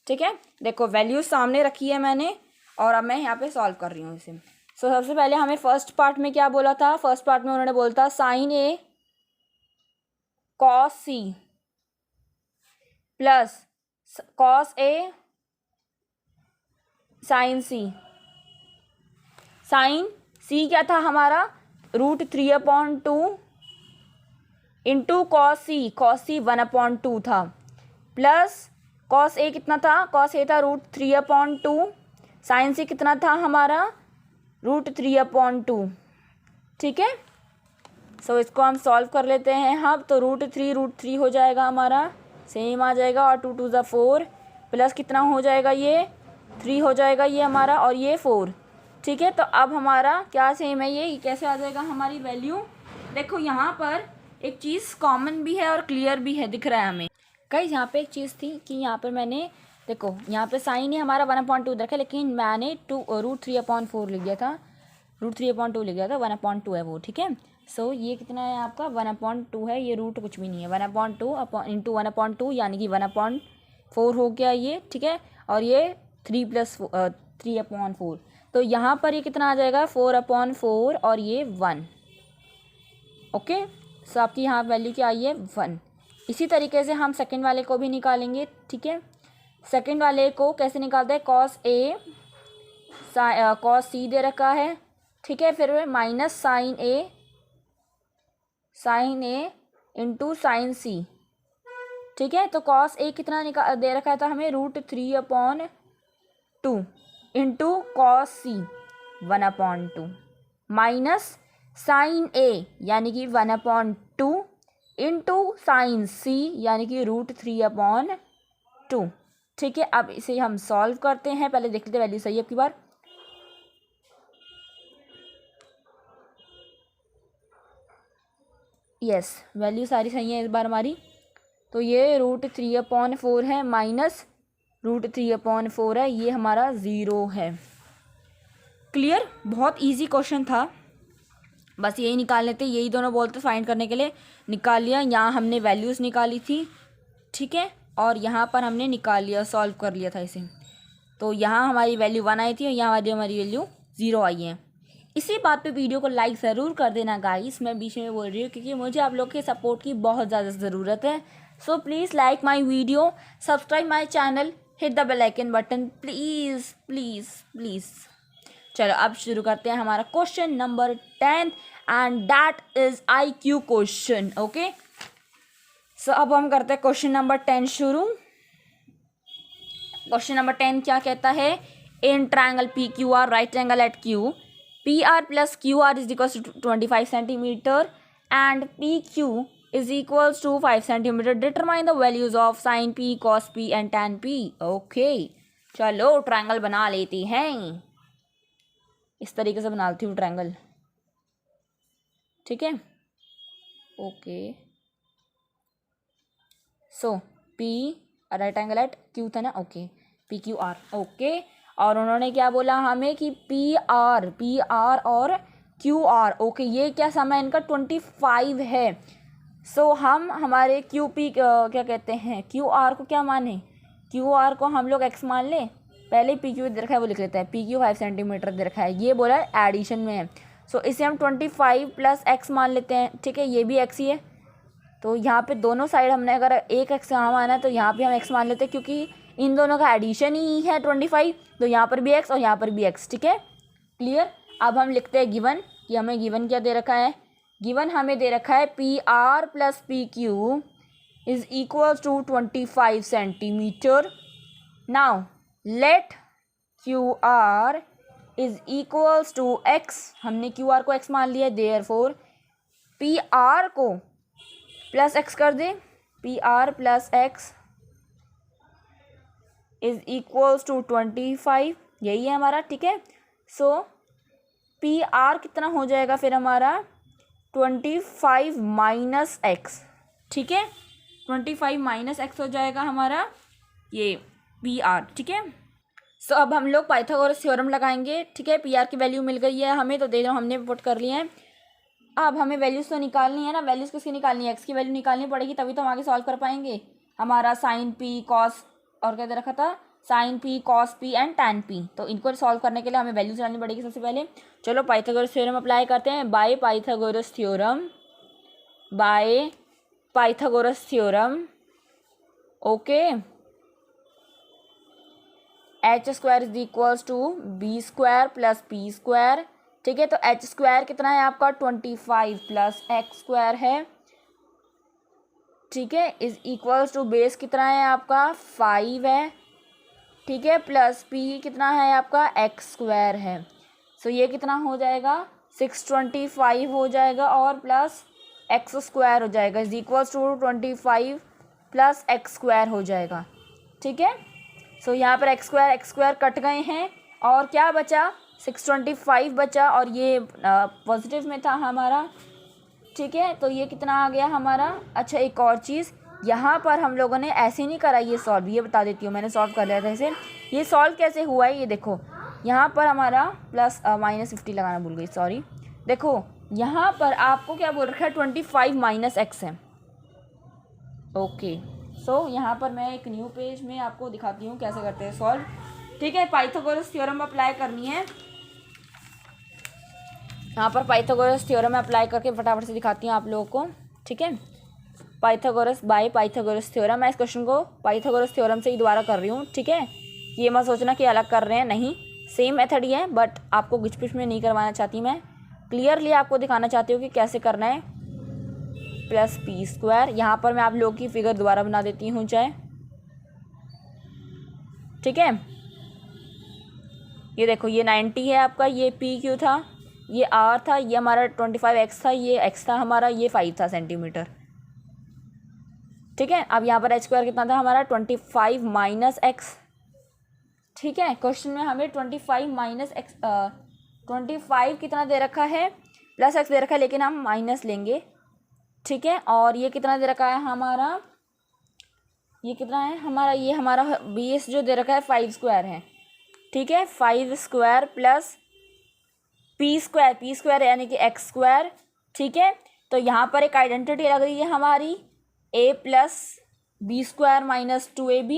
ठीक है, देखो वैल्यू सामने रखी है मैंने और अब मैं यहाँ पे सॉल्व कर रही हूँ इसे। सो सबसे पहले हमें फर्स्ट पार्ट में क्या बोला था, फर्स्ट पार्ट में उन्होंने बोला था sign A cos C plus cos A sign C. Sign सी क्या था हमारा √3/2 इंटू कॉस सी 1/2 था, प्लस कॉस ए कितना था, कॉस ए था √3/2, साइन सी कितना था हमारा √3/2, ठीक है। सो इसको हम सॉल्व कर लेते हैं हम, तो √3 हो जाएगा हमारा, सेम आ जाएगा, और 2 2 4 प्लस कितना हो जाएगा, ये 3 हो जाएगा ये हमारा, और ये 4, ठीक है। तो अब हमारा क्या सेम है, ये कैसे आ जाएगा हमारी वैल्यू। देखो यहाँ पर एक चीज़ कॉमन भी है और क्लियर भी है, दिख रहा है हमें। गाइस यहाँ पे एक चीज़ थी कि यहाँ पर मैंने देखो यहाँ पे साइन ही हमारा 1/2 रखा है, लेकिन मैंने √3/4 लिख दिया था, √3/2 लिख दिया था, 1/2 है वो, ठीक है। सो ये कितना है आपका 1/2 है, ये रूट कुछ भी नहीं है, 1/2 इंटू 1/2 यानी कि 1/4 हो गया ये, ठीक है। और ये 3/4, तो यहाँ पर ये कितना आ जाएगा 4/4 और ये 1। ओके, सो आपकी यहाँ वैल्यू क्या आई है 1। इसी तरीके से हम सेकंड वाले को भी निकालेंगे, ठीक है। सेकंड वाले को कैसे निकालते हैं, कॉस सी दे रखा है, ठीक है, फिर माइनस साइन ए इंटू साइन सी, ठीक है। तो कॉस ए कितना दे रखा था हमें √3/2 इंटू कॉस सी 1/2 माइनस साइन ए यानी कि 1/2 इंटू साइन सी यानी कि √3/2, ठीक है। अब इसे हम सॉल्व करते हैं, पहले देख लेते हैं वैल्यू सही है आपकी बार। यस, वैल्यू सारी सही है इस बार हमारी। तो ये √3/4 है माइनस √3/4 है, ये हमारा 0 है। क्लियर, बहुत इजी क्वेश्चन था, बस यही निकाल लेते, यही दोनों बोलते फाइंड करने के लिए, निकाल लिया। यहाँ हमने वैल्यूज़ निकाली थी, ठीक है, और यहाँ पर हमने निकाल लिया, सॉल्व कर लिया था इसे। तो यहाँ हमारी वैल्यू 1 आई थी और यहाँ हमारी वैल्यू 0 आई है। इसी बात पे वीडियो को लाइक ज़रूर कर देना गाइस, मैं बीच में बोल रही हूँ क्योंकि मुझे आप लोग के सपोर्ट की बहुत ज़्यादा ज़रूरत है। So please like my video, subscribe my channel, hit the bell icon button, please please please. चलो अब शुरू करते हैं हमारा question number 10 and that is IQ question. Okay, so अब हम करते हैं क्वेश्चन नंबर 10 शुरू। क्वेश्चन नंबर 10 क्या कहता है, in triangle P Q R right angle at Q P R plus Q R is equal to 25 centimetre and P Q is equal to 5 centimetre, determine the values of sine P cos P and tan P. Okay चलो ट्रायंगल बना लेते हैं, इस तरीके से बना लेती हूँ ट्रायंगल, ठीक है। Okay so P right angle at Q था ना, okay P Q R, okay. और उन्होंने क्या बोला हमें कि पी आर और क्यू आर, ओके ये क्या समय इनका 25 है। सो हम हमारे क्यू पी क्या कहते हैं, क्यू आर को क्या माने, क्यू आर को हम लोग एक्स मान लें, पहले पी क्यू दे रखा है वो लिख लेते हैं, पी क्यू 5 सेंटीमीटर दे रखा है, ये बोला है एडिशन में है। सो इसे हम 25 प्लस एक्स मान लेते हैं, ठीक है, ये भी एक्स ही है। तो यहाँ पे दोनों साइड हमने अगर एक एक्स यहाँ माना है तो यहाँ पे हम एक्स मान लेते हैं, क्योंकि इन दोनों का एडिशन ही है 25, तो यहाँ पर भी एक्स और यहाँ पर भी एक्स, ठीक है क्लियर। अब हम लिखते हैं गिवन, कि हमें गिवन क्या दे रखा है, गिवन हमें दे रखा है P R plus P Q is equal to 25 centimetre. Now let Q R is equals to X, हमने क्यू आर को एक्स मान लिया, देयरफॉर पी आर को प्लस एक्स कर दे, P R plus X is equals to 25, यही है हमारा, ठीक है। सो पी आर कितना हो जाएगा फिर हमारा 25 माइनस एक्स, ठीक है, 25 माइनस एक्स हो जाएगा हमारा ये पी आर, ठीक है। सो अब हम लोग पाइथागोरस थ्योरम लगाएंगे, ठीक है। पी आर की वैल्यू मिल गई है हमें, तो दे दो, हमने पुट कर लिए हैं। अब हमें वैल्यूज़ तो निकालनी है ना, वैल्यूज़ किसकी निकालनी है, एक्स की वैल्यू निकालनी पड़ेगी, तभी तो हम आगे सॉल्व कर पाएंगे। हमारा साइन पी कॉस और क्या दे रखा था, sine P cos P and tan P, तो इनको सॉल्व करने के लिए हमें वैल्यूज डालनी पड़ेगी सबसे पहले। चलो पाइथागोरस थ्योरम अप्लाई करते हैं, by Pythagoras theorem, okay. H square is equals to B square plus P square, ठीक है। तो एच स्क्वायर कितना है आपका 25 प्लस एक्स स्क्वायर है, ठीक है, इज इक्वल्स टू बेस कितना है आपका 5 है, ठीक है, प्लस पी कितना है आपका एक्स स्क्वायर है। सो ये कितना हो जाएगा 625 हो जाएगा और प्लस एक्स स्क्वायर हो जाएगा, is equals to 25 plus X square हो जाएगा, ठीक है। सो यहाँ पर एक्स स्क्वायर कट गए हैं और क्या बचा 625 बचा, और ये पॉजिटिव में था हमारा, ठीक है। तो ये कितना आ गया हमारा। अच्छा एक और चीज़, यहाँ पर हम लोगों ने ऐसे नहीं करा ये सॉल्व, ये बता देती हूँ, मैंने सॉल्व कर लिया था इसे। ये सॉल्व कैसे हुआ है ये देखो, यहाँ पर हमारा प्लस -50 लगाना भूल गई, सॉरी। देखो यहाँ पर आपको क्या बोल रखा है 25 माइनस एक्स है, ओके। सो यहाँ पर मैं एक न्यू पेज में आपको दिखाती हूँ कैसे करते हैं सॉल्व, ठीक है। पाइथागोरस थ्योरम अप्लाई करनी है, यहाँ पर पाइथागोरस थ्योरम अप्लाई करके फटाफट से दिखाती हूँ आप लोगों को, ठीक है। पाइथागोरस बाय पाइथागोरस थ्योरम, मैं इस क्वेश्चन को पाइथागोरस थ्योरम से ही दोबारा कर रही हूँ, ठीक है। ये मत सोचना कि अलग कर रहे हैं, नहीं, सेम मेथड ही है, बट आपको घिच पिच में नहीं करवाना चाहती मैं, क्लियरली आपको दिखाना चाहती हूँ कि कैसे करना है। प्लस पी स्क्वायर, यहाँ पर मैं आप लोगों की फिगर दोबारा बना देती हूँ चाहे, ठीक है। ये देखो ये 90 है आपका, ये पी क्यू था, ये आर था, ये हमारा 25 एक्स था, ये एक्स था हमारा, ये 5 था सेंटीमीटर, ठीक है। अब यहाँ पर एच स्क्वायर कितना था हमारा 25 माइनस एक्स, ठीक है। क्वेश्चन में हमें 25 माइनस एक्स 25 कितना दे रखा है, प्लस एक्स दे रखा है, लेकिन हम माइनस लेंगे, ठीक है। और ये कितना दे रखा है हमारा, ये कितना है हमारा, ये हमारा बेस जो दे रखा है 5 स्क्वायर है, ठीक है। 5 स्क्वायर प्लस पी स्क्वायर यानी कि एक्स स्क्वायर, ठीक है। तो यहाँ पर एक आइडेंटिटी लग रही है हमारी A plus B square minus 2ab,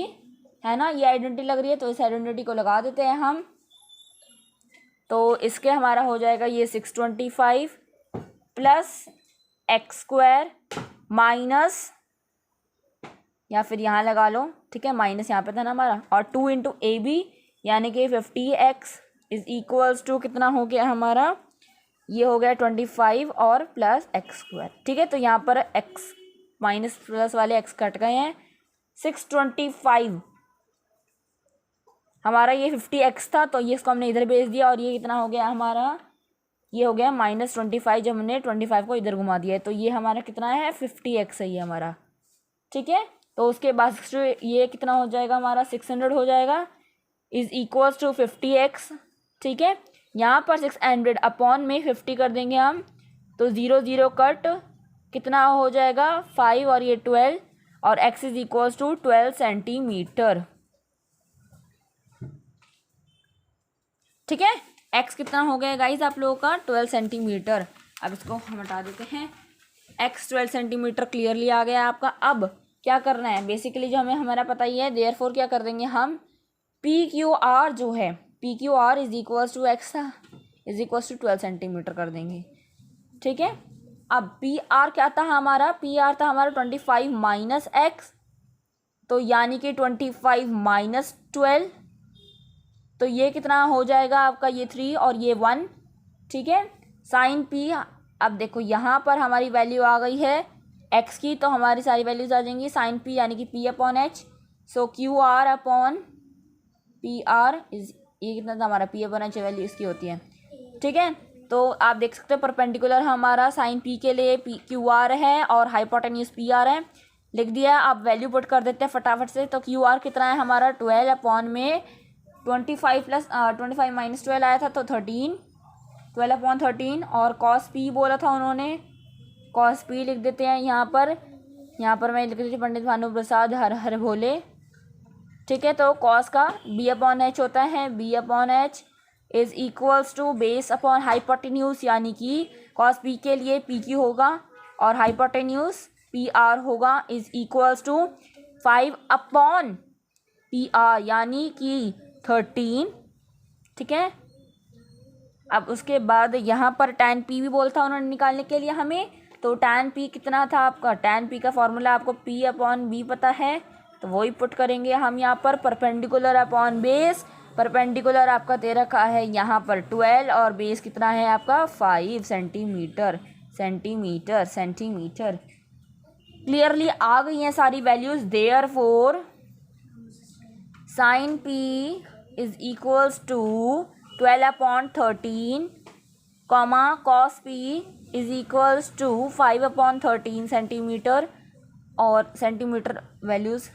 है ना, ये आइडेंटिटी लग रही है, तो इस आइडेंटिटी को लगा देते हैं हम। तो इसके हमारा हो जाएगा ये 625 प्लस एक्स स्क्वायर माइनस, या फिर यहाँ लगा लो, ठीक है, माइनस यहाँ पे था ना हमारा, और 2 इंटू ए बी यानी कि 50x इज इक्वल्स टू कितना हो गया हमारा, ये हो गया 25 और प्लस एक्स स्क्वायर, ठीक है। तो यहाँ पर एक्स माइनस प्लस वाले एक्स कट गए हैं। 625 हमारा ये 50x था, तो ये इसको हमने इधर भेज दिया और ये कितना हो गया हमारा, ये हो गया -25 जब हमने 25 को इधर घुमा दिया है, तो ये हमारा कितना है 50x है ये हमारा, ठीक है। तो उसके बाद ये कितना हो जाएगा हमारा 600 हो जाएगा, इज इक्वल्स टू 50x, ठीक है। यहाँ पर 600 अपॉन में 50 कर देंगे हम, तो 0 0 कट, कितना हो जाएगा 5 और ये 12 और x is equals to 12 centimetre, ठीक है। x कितना हो गया गाइस आप लोगों का 12 सेंटीमीटर। अब इसको हम हटा देते हैं, x 12 सेंटीमीटर क्लियरली आ गया आपका। अब क्या करना है, बेसिकली जो हमें हमारा पता ही है, देयरफॉर क्या कर देंगे हम, पी क्यू आर जो है, P Q R is equals to X is equals to 12 centimetre कर देंगे, ठीक है। अब पी आर क्या था हमारा, पी आर था हमारा 25 माइनस एक्स, तो यानी कि 25 माइनस 12, तो ये कितना हो जाएगा आपका, ये 3 और ये 1, ठीक है। साइन पी, अब देखो यहाँ पर हमारी वैल्यू आ गई है एक्स की, तो हमारी सारी वैल्यूज आ जाएंगी साइन पी यानी कि P upon H, so Q R upon P are is, ये कितना था हमारा पी अपॉन एच वैल्यू इसकी होती है, ठीक है। तो आप देख सकते हो परपेंडिकुलर हमारा साइन पी के लिए पी क्यू आर है और हाइपोटेन्यूज पी आर है, लिख दिया। आप वैल्यू पुट कर देते हैं फटाफट से, तो क्यू आर कितना है हमारा 12 अपॉन में 25 प्लस 25 माइनस 12 आया था, तो 13, 12 अपॉन 13, और कॉस पी बोला था उन्होंने, कॉस पी लिख देते हैं यहाँ पर मैं लिख देती हूँ पंडित भानु प्रसाद हर हर भोले, ठीक है। तो कॉस का बी अपॉन एच होता है, B upon H is equals to base upon hypotenuse, यानी कि कॉस पी के लिए पी क्यू होगा और हाइपोटेन्यूज पी आर होगा, is equals to 5 upon P R यानी कि 13, ठीक है। अब उसके बाद यहाँ पर tan p भी बोलता उन्होंने निकालने के लिए हमें, तो tan p कितना था आपका, tan p का फॉर्मूला आपको p अपॉन b पता है, तो वही पुट करेंगे हम यहाँ पर, परपेंडिकुलर अपॉन बेस, परपेंडिकुलर आपका दे रखा है यहाँ पर 12 और बेस कितना है आपका 5 सेंटीमीटर, सेंटीमीटर। क्लियरली आ गई हैं सारी values, therefore sine p is equals to 12 upon 13, comma cos p is equals to 5 upon 13 centimetre, और सेंटीमीटर वैल्यूज,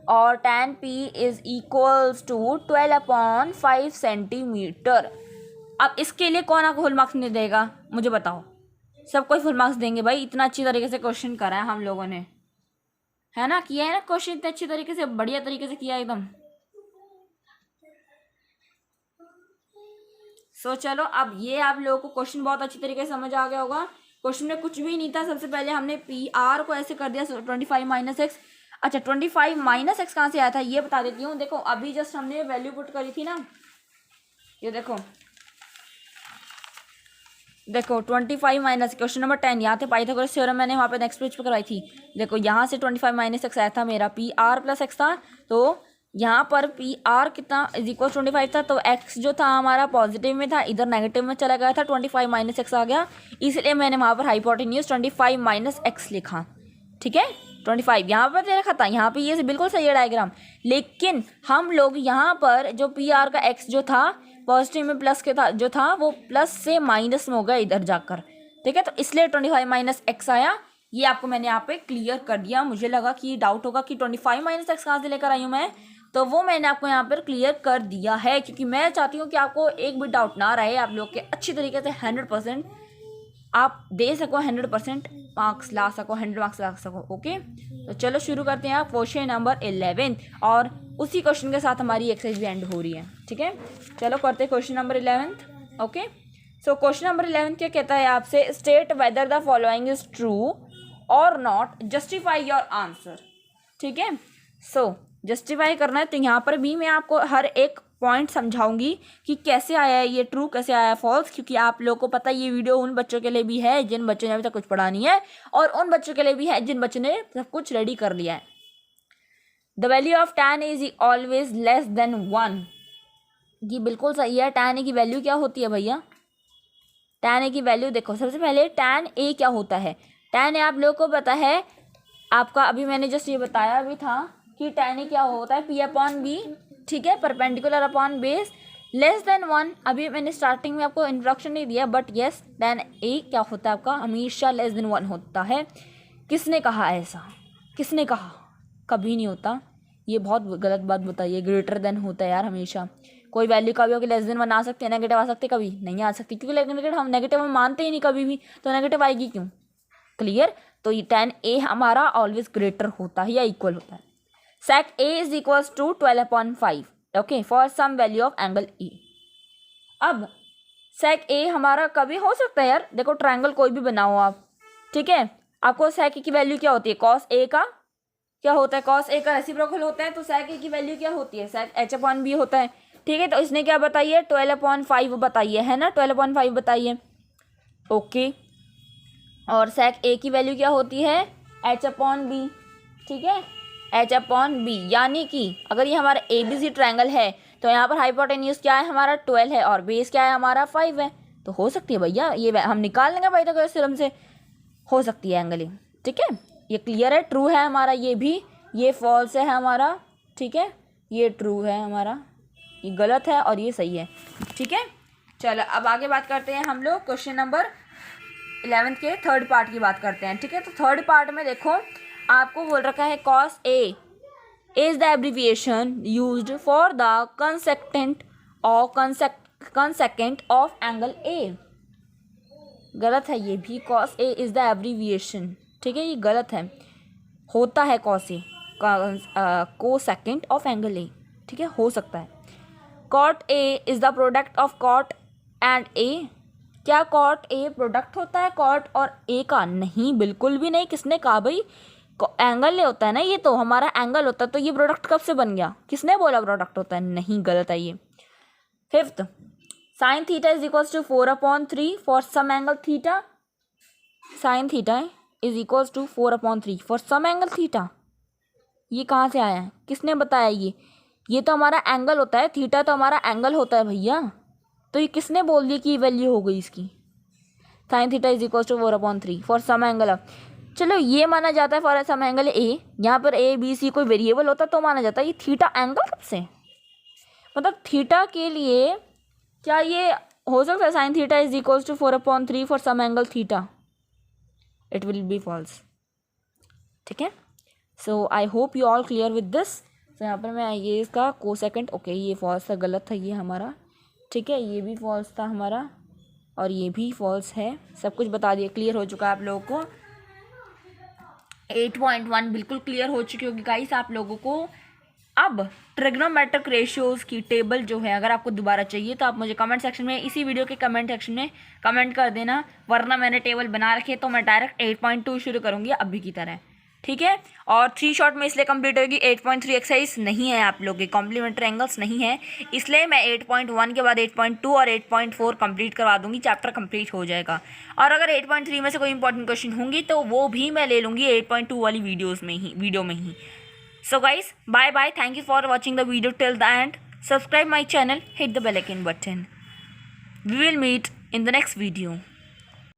और tan p is equals to 12 upon 5 centimetre. अब इसके लिए कौन आपको फुल मार्क्स नहीं देगा मुझे बताओ, सबको फुल मार्क्स देंगे भाई, इतना अच्छी तरीके से क्वेश्चन करा है हम लोगों ने, है ना, किया है ना क्वेश्चन इतने अच्छी तरीके से, बढ़िया तरीके से किया एकदम। सो चलो, अब ये आप लोगों को क्वेश्चन बहुत अच्छी तरीके से समझ आ गया होगा। क्वेश्चन में कुछ भी नहीं था, सबसे पहले हमने पी आर को ऐसे कर दिया 25 माइनस एक्स। अच्छा 25 माइनस एक्स कहाँ से आया था ये बता देती हूँ। देखो अभी जस्ट हमने वैल्यू पुट करी थी ना, ये देखो 25 माइनस क्वेश्चन नंबर 10 यहाँ थे पाइथागोरस थ्योरम मैंने वहाँ पे नेक्स्ट पेज पे करवाई थी। देखो यहाँ से 25 माइनस एक्स आया था, मेरा पी आर प्लस एक्स था, तो यहाँ पर पी आर कितना इज इक्वल 25 था, तो एक्स जो था हमारा पॉजिटिव में था, इधर नेगेटिव में चला गया था, 25 माइनस एक्स आ गया, इसलिए मैंने वहाँ पर हाइपोटेन्यूज 25 माइनस एक्स लिखा, ठीक है। 25 यहाँ पर दे रखा था, यहाँ पे ये बिल्कुल सही है डायग्राम, लेकिन हम लोग यहाँ पर जो पी आर का एक्स जो था पॉजिटिव में प्लस के था जो था वो प्लस से माइनस में हो गया इधर जाकर, ठीक है। तो इसलिए 25 माइनस एक्स आया, ये आपको मैंने यहाँ पे क्लियर कर दिया। मुझे लगा कि डाउट होगा कि 25 माइनस एक्स कहाँ से लेकर आई हूँ मैं, तो वो मैंने आपको यहाँ पर क्लियर कर दिया है, क्योंकि मैं चाहती हूँ कि आपको एक भी डाउट ना रहे, आप लोग के अच्छी तरीके से 100% आप दे सको, 100% मार्क्स ला सको, 100 मार्क्स ला सको। ओके, तो चलो शुरू करते हैं आप क्वेश्चन नंबर 11, और उसी क्वेश्चन के साथ हमारी एक्सरसाइज भी एंड हो रही है, ठीक है। चलो करते हैं question number 11। Okay, so question number 11 क्या कहता है आपसे, state whether the following is true और नॉट, जस्टिफाई योर आंसर, ठीक है। सो जस्टिफाई करना है, तो यहाँ पर भी मैं आपको हर एक पॉइंट समझाऊंगी कि कैसे आया है ये ट्रू, कैसे आया है फॉल्स, क्योंकि आप लोगों को पता है ये वीडियो उन बच्चों के लिए भी है जिन बच्चों ने अभी तक कुछ पढ़ा नहीं है, और उन बच्चों के लिए भी है जिन बच्चों ने सब कुछ रेडी कर लिया है। The value of tan is always less than 1, ये बिल्कुल सही है। tan a की वैल्यू क्या होती है भैया, tan a की वैल्यू देखो, सबसे पहले tan a क्या होता है, tan ए आप लोगों को पता है, आपका अभी मैंने जस्ट ये बताया भी था कि tan ए क्या होता है, P अपॉन बी, ठीक है, perpendicular upon base less than 1। अभी मैंने स्टार्टिंग में आपको इंट्रोडक्शन नहीं दिया, बट यस tan ए क्या होता है आपका, हमेशा लेस देन 1 होता है। किसने कहा ऐसा, किसने कहा, कभी नहीं होता, ये बहुत गलत बात बताइए। ग्रेटर देन होता है यार हमेशा, कोई वैल्यू कभी होगी लेस देन 1 आ सकती है, नेगेटिव आ सकती है, कभी नहीं आ सकती, क्योंकि नेगेटिव हम मानते ही नहीं कभी भी, तो नेगेटिव आएगी क्यों, क्लियर। तो ये tan ए हमारा ऑलवेज ग्रेटर होता है या इक्वल होता है। sec a is equals to 12/5, okay, for some value of angle A. अब sec a हमारा कभी हो सकता है यार, देखो ट्रायंगल कोई भी बनाओ आप, ठीक है, आपको sec a की वैल्यू क्या होती है, cos a का क्या होता है, cos a का रेसिप्रोकल होता है, तो sec a की वैल्यू क्या होती है, sec h अपॉन बी होता है, ठीक है। तो इसने क्या बताइए, 12/5 बताइए, है ना, 12/5 बताइए, ओके। और sec a की वैल्यू क्या होती है, h अपॉन बी, ठीक है, h अपॉन बी, यानी कि अगर ये हमारा ए बी सी ट्रायंगल है तो यहाँ पर हाइपोटेन्यूज क्या है हमारा 12 है और बेस क्या है हमारा 5 है, तो हो सकती है भैया, ये हम निकाल लेंगे पाइथागोरस थ्योरम से, हो सकती है एंगल, ठीक है। ये क्लियर है, ट्रू है हमारा, ये भी, ये फॉल्स है हमारा, ठीक है, ये ट्रू है हमारा, ये गलत है और ये सही है, ठीक है। चलो अब आगे बात करते हैं हम लोग क्वेश्चन नंबर 11 के थर्ड पार्ट की बात करते हैं, ठीक है। तो थर्ड पार्ट में देखो आपको बोल रखा है cos A is the abbreviation used for the consecutant of angle A। गलत है ये भी, cos A is the abbreviation, ठीक है, ये गलत है, होता है cos A cosecant of angle A, ठीक है, हो सकता है। cot A is the product of cot and A, क्या cot A प्रोडक्ट होता है cot और A का, नहीं, बिल्कुल भी नहीं, किसने कहा भाई, एंगल होता है ना, ये तो हमारा एंगल होता है, तो ये प्रोडक्ट कब से बन गया, किसने बोला प्रोडक्ट होता है, नहीं, गलत है ये। Fifth, sine theta is equals to 4/3 for some angle theta, sine theta is equals to 4/3 for some angle theta, ये कहाँ से आया है, किसने बताया, ये तो हमारा एंगल होता है, थीटा तो हमारा एंगल होता है भैया, तो ये किसने बोल दिया कि ये वैल्यू हो गई इसकी, sine theta is equals to 4/3 for some angle. चलो ये माना जाता है फॉर सम एंगल ए, यहाँ पर ए बी सी कोई वेरिएबल होता तो माना जाता है, ये थीटा एंगल कब से, मतलब थीटा के लिए क्या ये हो सकता है sine theta is equals to 4/3 for some angle theta, it will be false, ठीक है। So I hope you all clear with this. तो यहाँ पर मैं ये इसका कोसेकेंट, ओके, ये फॉल्स था, गलत था ये हमारा, ठीक है, ये भी फॉल्स था हमारा और ये भी फॉल्स है, सब कुछ बता दिया, क्लियर हो चुका है आप लोगों को। 8.1 बिल्कुल क्लियर हो चुकी होगी गाइस आप लोगों को। अब ट्रिग्नोमेट्रिक रेशियोज की टेबल जो है, अगर आपको दोबारा चाहिए तो आप मुझे कमेंट सेक्शन में, इसी वीडियो के कमेंट सेक्शन में कमेंट कर देना, वरना मैंने टेबल बना रखी है तो मैं डायरेक्ट 8.2 शुरू करूँगी अभी की तरह, ठीक है। और 3 शॉर्ट में इसलिए कंप्लीट होगी, 8.3 एक्सरसाइज नहीं है आप लोगों के, कॉम्प्लीमेंट्री एंगल्स नहीं है, इसलिए मैं 8.1 के बाद 8.2 और 8.4 कंप्लीट करवा दूंगी, चैप्टर कंप्लीट हो जाएगा। और अगर 8.3 में से कोई इंपॉर्टेंट क्वेश्चन होंगी तो वो भी मैं ले लूँगी 8.2 वाली वीडियो में ही। So guys bye bye, thank you for watching the video till the end, subscribe my channel, hit the bell icon button, we will meet in the next video.